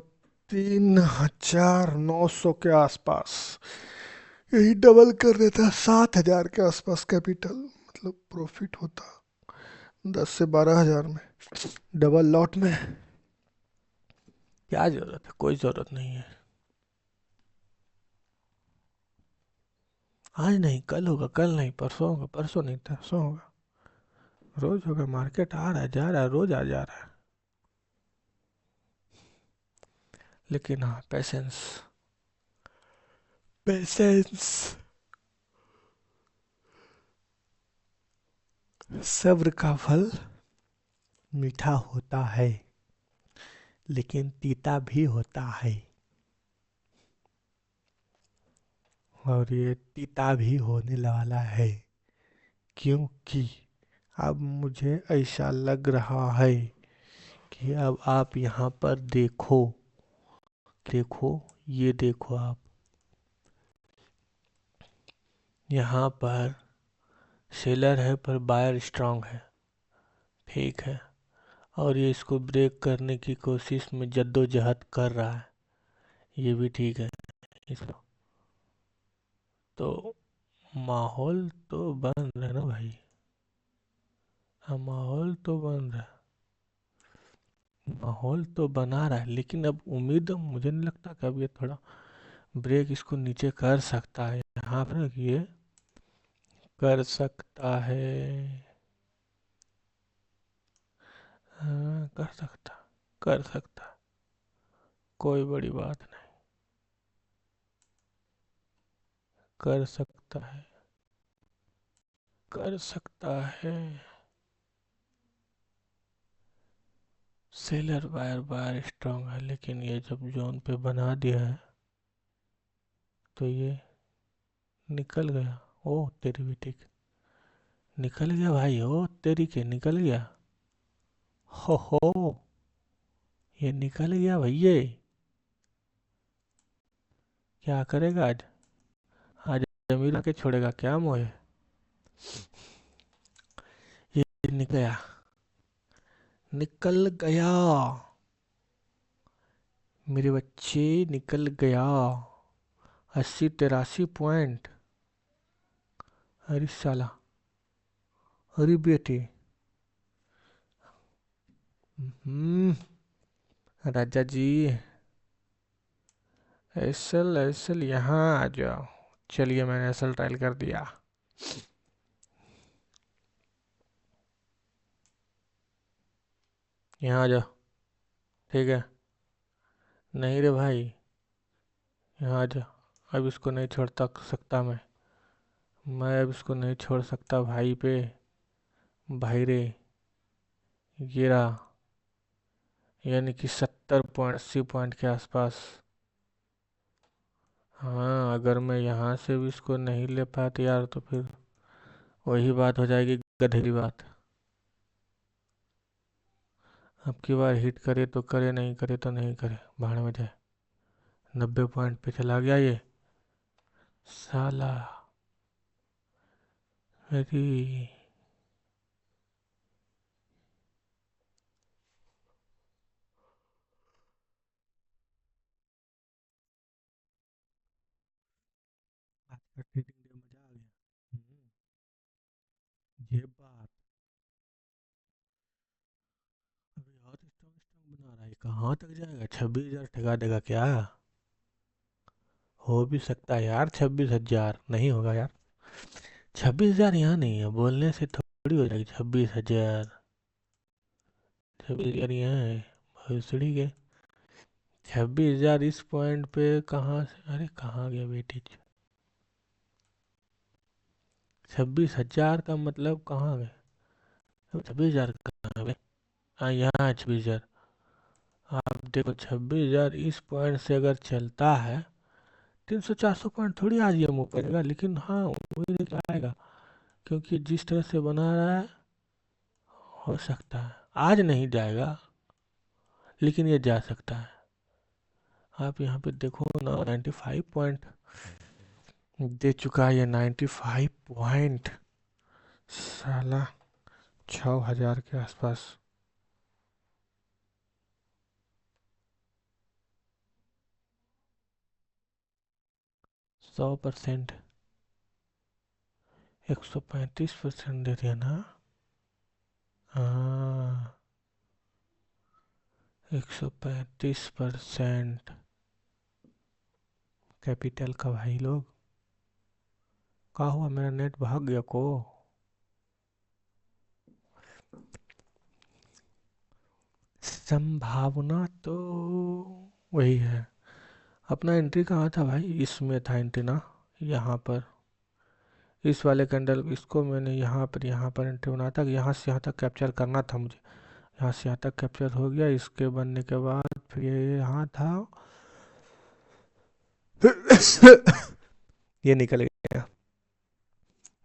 3,900 के आसपास, यही डबल कर देता, 7,000 के आसपास कैपिटल, मतलब प्रॉफिट होता 10 से 12 हज़ार में, डबल लॉट में। क्या जरूरत है, कोई जरूरत नहीं है। आज नहीं कल होगा, कल नहीं परसों होगा, परसों नहीं परसों होगा, रोज होगा। मार्केट आ रहा है जा रहा है, रोज आ जा रहा है, लेकिन हाँ पेशेंस, पेशेंस, सब्र का फल मीठा होता है, लेकिन तीता भी होता है, और ये तीता भी होने वाला है, क्योंकि अब मुझे ऐसा लग रहा है कि अब आप यहाँ पर देखो, देखो, ये देखो आप, यहाँ पर सेलर है पर बायर स्ट्रांग है, ठीक है, और ये इसको ब्रेक करने की कोशिश में जद्दोजहद कर रहा है, ये भी ठीक है। इसको तो माहौल तो बन रहा है ना भाई, हाँ माहौल तो बन रहा है। माहौल तो बना रहा है, लेकिन अब उम्मीद मुझे नहीं लगता कि अब ये थोड़ा ब्रेक इसको नीचे कर सकता है। यहाँ पर ये कर सकता है। हाँ, कर सकता, कोई बड़ी बात नहीं, कर सकता है, कर सकता है। सेलर बायर बायर स्ट्रांग है, लेकिन ये जब जोन पे बना दिया है तो ये निकल गया। ओ तेरी भी ठीक, निकल गया भाई, ओ तेरी के निकल गया। हो, ये निकल गया भैया। क्या करेगा आज? आज जमील के छोड़ेगा क्या मोहे? ये निकल गया, निकल गया मेरे बच्चे, निकल गया। 80 83 पॉइंट। अरे साला, अरे बेटे। हम्म राजा जी, एसल एसल यहाँ आ जाओ। चलिए, मैंने एसल ट्रायल कर दिया। यहाँ आ जाओ, ठीक है। नहीं रे भाई, यहाँ आ जाओ। अब इसको नहीं छोड़ सकता मैं अब इसको नहीं छोड़ सकता भाई पे। भाई रे, ये रहा, यानी कि 70 पॉइंट 80 पॉइंट के आसपास। हाँ, अगर मैं यहाँ से भी इसको नहीं ले पाया तो यार, तो फिर वही बात हो जाएगी, गधेरी बात। अब की बार हिट करे तो करे, नहीं करे तो नहीं करे, भाड़ में जाए। 90 पॉइंट पे चला गया ये साला। अरे आज का ट्रेडिंग डे मजा आ गया। ये बात। अभी और स्ट्रॉन्ग स्ट्रॉन्ग बना रहा है, कहाँ तक जाएगा? 26,000 ठगा देगा क्या? हो भी सकता है यार, 26,000 नहीं होगा यार। 26,000 यहाँ नहीं है, बोलने से थोड़ी हो जाएगी 26,000। 26,000 यहाँ है भोसड़ी के। 26,000 इस पॉइंट पे कहाँ से? अरे कहाँ गया बेटी? 26,000 का मतलब कहाँ गए? 26,000 कहाँ है? हाँ, यहाँ है 26,000। आप देखो, 26,000 इस पॉइंट से अगर चलता है, 300 400 पॉइंट थोड़ी आज ये मुँह करेगा, लेकिन हाँ उम्मीद आएगा, क्योंकि जिस तरह से बना रहा है, हो सकता है आज नहीं जाएगा, लेकिन ये जा सकता है। आप यहाँ पे देखो ना, 95 पॉइंट दे चुका है ये, 95 पॉइंट। साला 6,000 के आसपास। 100%, 135% दे दिया ना। हाँ, 135% कैपिटल का भाई लोग। क्या हुआ, मेरा नेट भाग गया को? संभावना तो वही है। अपना एंट्री कहाँ था भाई? इसमें था एंट्री ना, यहाँ पर। इस वाले कैंडल इसको मैंने यहाँ पर एंट्री बनाया था, यहाँ से यहाँ तक कैप्चर करना था मुझे। यहाँ से यहाँ तक कैप्चर हो गया, इसके बनने के बाद फिर ये यहाँ था। ये निकल गया,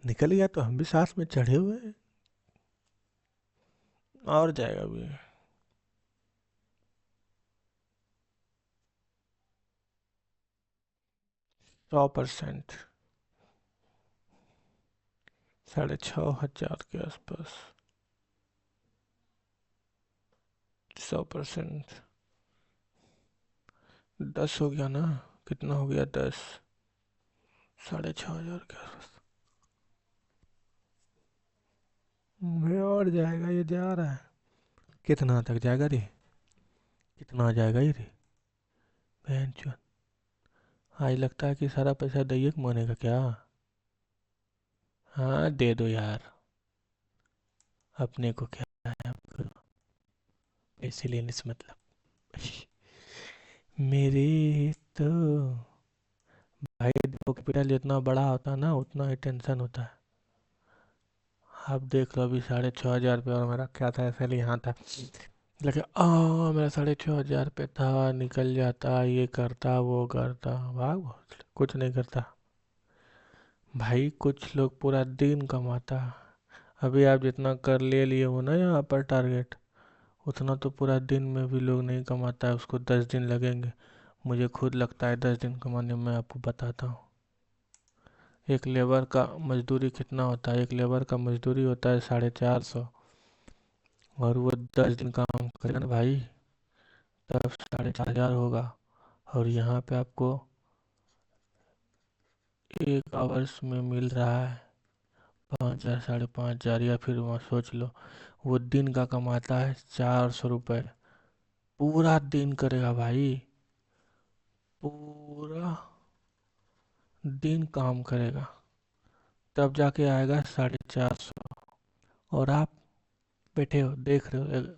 निकल गया तो हम भी साथ में चढ़े हुए हैं। और जाएगा अभी। 100%, 6,500 के आसपास। 100%। 10 हो गया ना? कितना हो गया? 10, 6,500 के आसपास। और जाएगा, ये जा रहा है। कितना तक जाएगा रे? कितना आ जाएगा ये रे बहन चो। आज लगता है कि सारा पैसा दैये के मानेगा क्या। हाँ दे दो यार, अपने को क्या है, आपको पैसे लेने से मतलब। मेरे तो भाई देखो, कैपिटल जितना बड़ा होता है ना उतना ही टेंशन होता है। आप देख लो अभी 6,500 रुपये और मेरा क्या था, ऐसे ही यहाँ था, लेकिन मेरा 6,500 रुपये था, निकल जाता, ये करता वो करता, भाग कुछ नहीं करता भाई। कुछ लोग पूरा दिन कमाता। अभी आप जितना कर ले लिए हो ना यहाँ पर टारगेट, उतना तो पूरा दिन में भी लोग नहीं कमाता है, उसको 10 दिन लगेंगे। मुझे खुद लगता है 10 दिन कमाने में। आपको बताता हूँ एक लेबर का मजदूरी कितना होता है। एक लेबर का मजदूरी होता है 450, और वो 10 दिन काम करेगा ना भाई, तब 4,500 होगा। और यहाँ पे आपको 1 आवर्स में मिल रहा है 5,000 5,500, या फिर वहाँ सोच लो वो दिन का कमाता है 400 रुपये। पूरा दिन करेगा भाई, पूरा दिन काम करेगा, तब जाके आएगा 450। और आप बैठे हो देख रहे हो,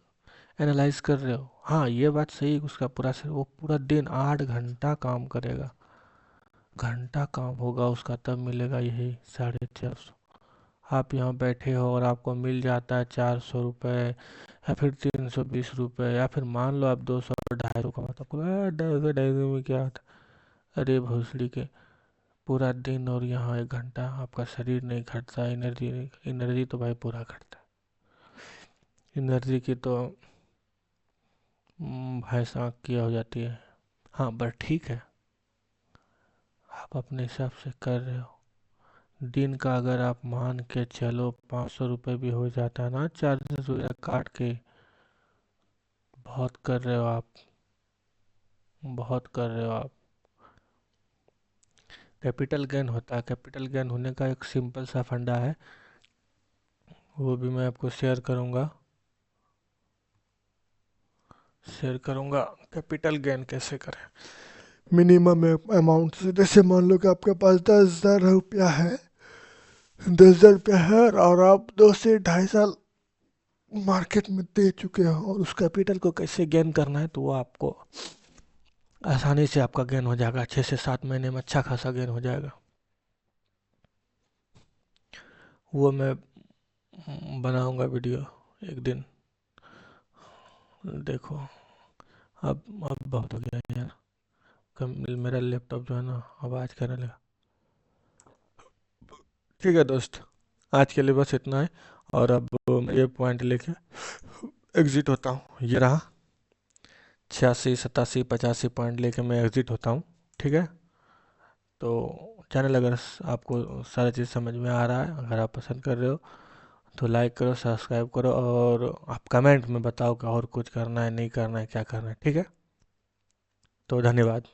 एनालाइज कर रहे हो। हाँ ये बात सही है, उसका पूरा से वो पूरा दिन 8 घंटा काम करेगा, घंटा काम होगा उसका, तब मिलेगा यही 450। आप यहाँ बैठे हो और आपको मिल जाता है 400 रुपये, या फिर 320 रुपये, या फिर मान लो आप 200 250 का, मतलब 250 में क्या होता है? अरे भोसड़ी के, पूरा दिन और यहाँ 1 घंटा, आपका शरीर नहीं घटता, एनर्जी नहीं, एनर्जी तो भाई पूरा घटता है। एनर्जी की तो भैंस आँख की हो जाती है। हाँ पर ठीक है, आप अपने हिसाब से कर रहे हो। दिन का अगर आप मान के चलो 500 रुपये भी हो जाता है ना, चार्जेस वगैरह काट के, बहुत कर रहे हो आप, बहुत कर रहे हो आप। कैपिटल गेन होता है, कैपिटल गेन होने का एक सिंपल सा फंडा है, वो भी मैं आपको शेयर करूँगा कैपिटल गेन कैसे करें। मिनिमम अमाउंट से, जैसे मान लो कि आपके पास 10,000 रुपया है, 10,000 रुपया है, और आप 2 से 2.5 साल मार्केट में दे चुके हो, और उस कैपिटल को कैसे गेन करना है तो वो आपको आसानी से आपका गेन हो जाएगा। 6 से 7 महीने में अच्छा खासा गेन हो जाएगा। वो मैं बनाऊंगा वीडियो एक दिन, देखो। अब बहुत हो गया यार, कम मेरा लैपटॉप जो है ना आवाज़ करने लगा। ठीक है दोस्त, आज के लिए बस इतना है, और अब मैं ये पॉइंट लेके एग्ज़िट होता हूँ। ये रहा 86 87 85 पॉइंट लेके मैं एग्ज़िट होता हूँ। ठीक है, तो चैनल अगर आपको सारा चीज़ समझ में आ रहा है, अगर आप पसंद कर रहे हो तो लाइक करो, सब्सक्राइब करो, और आप कमेंट में बताओ कि और कुछ करना है नहीं करना है क्या करना है। ठीक है, तो धन्यवाद।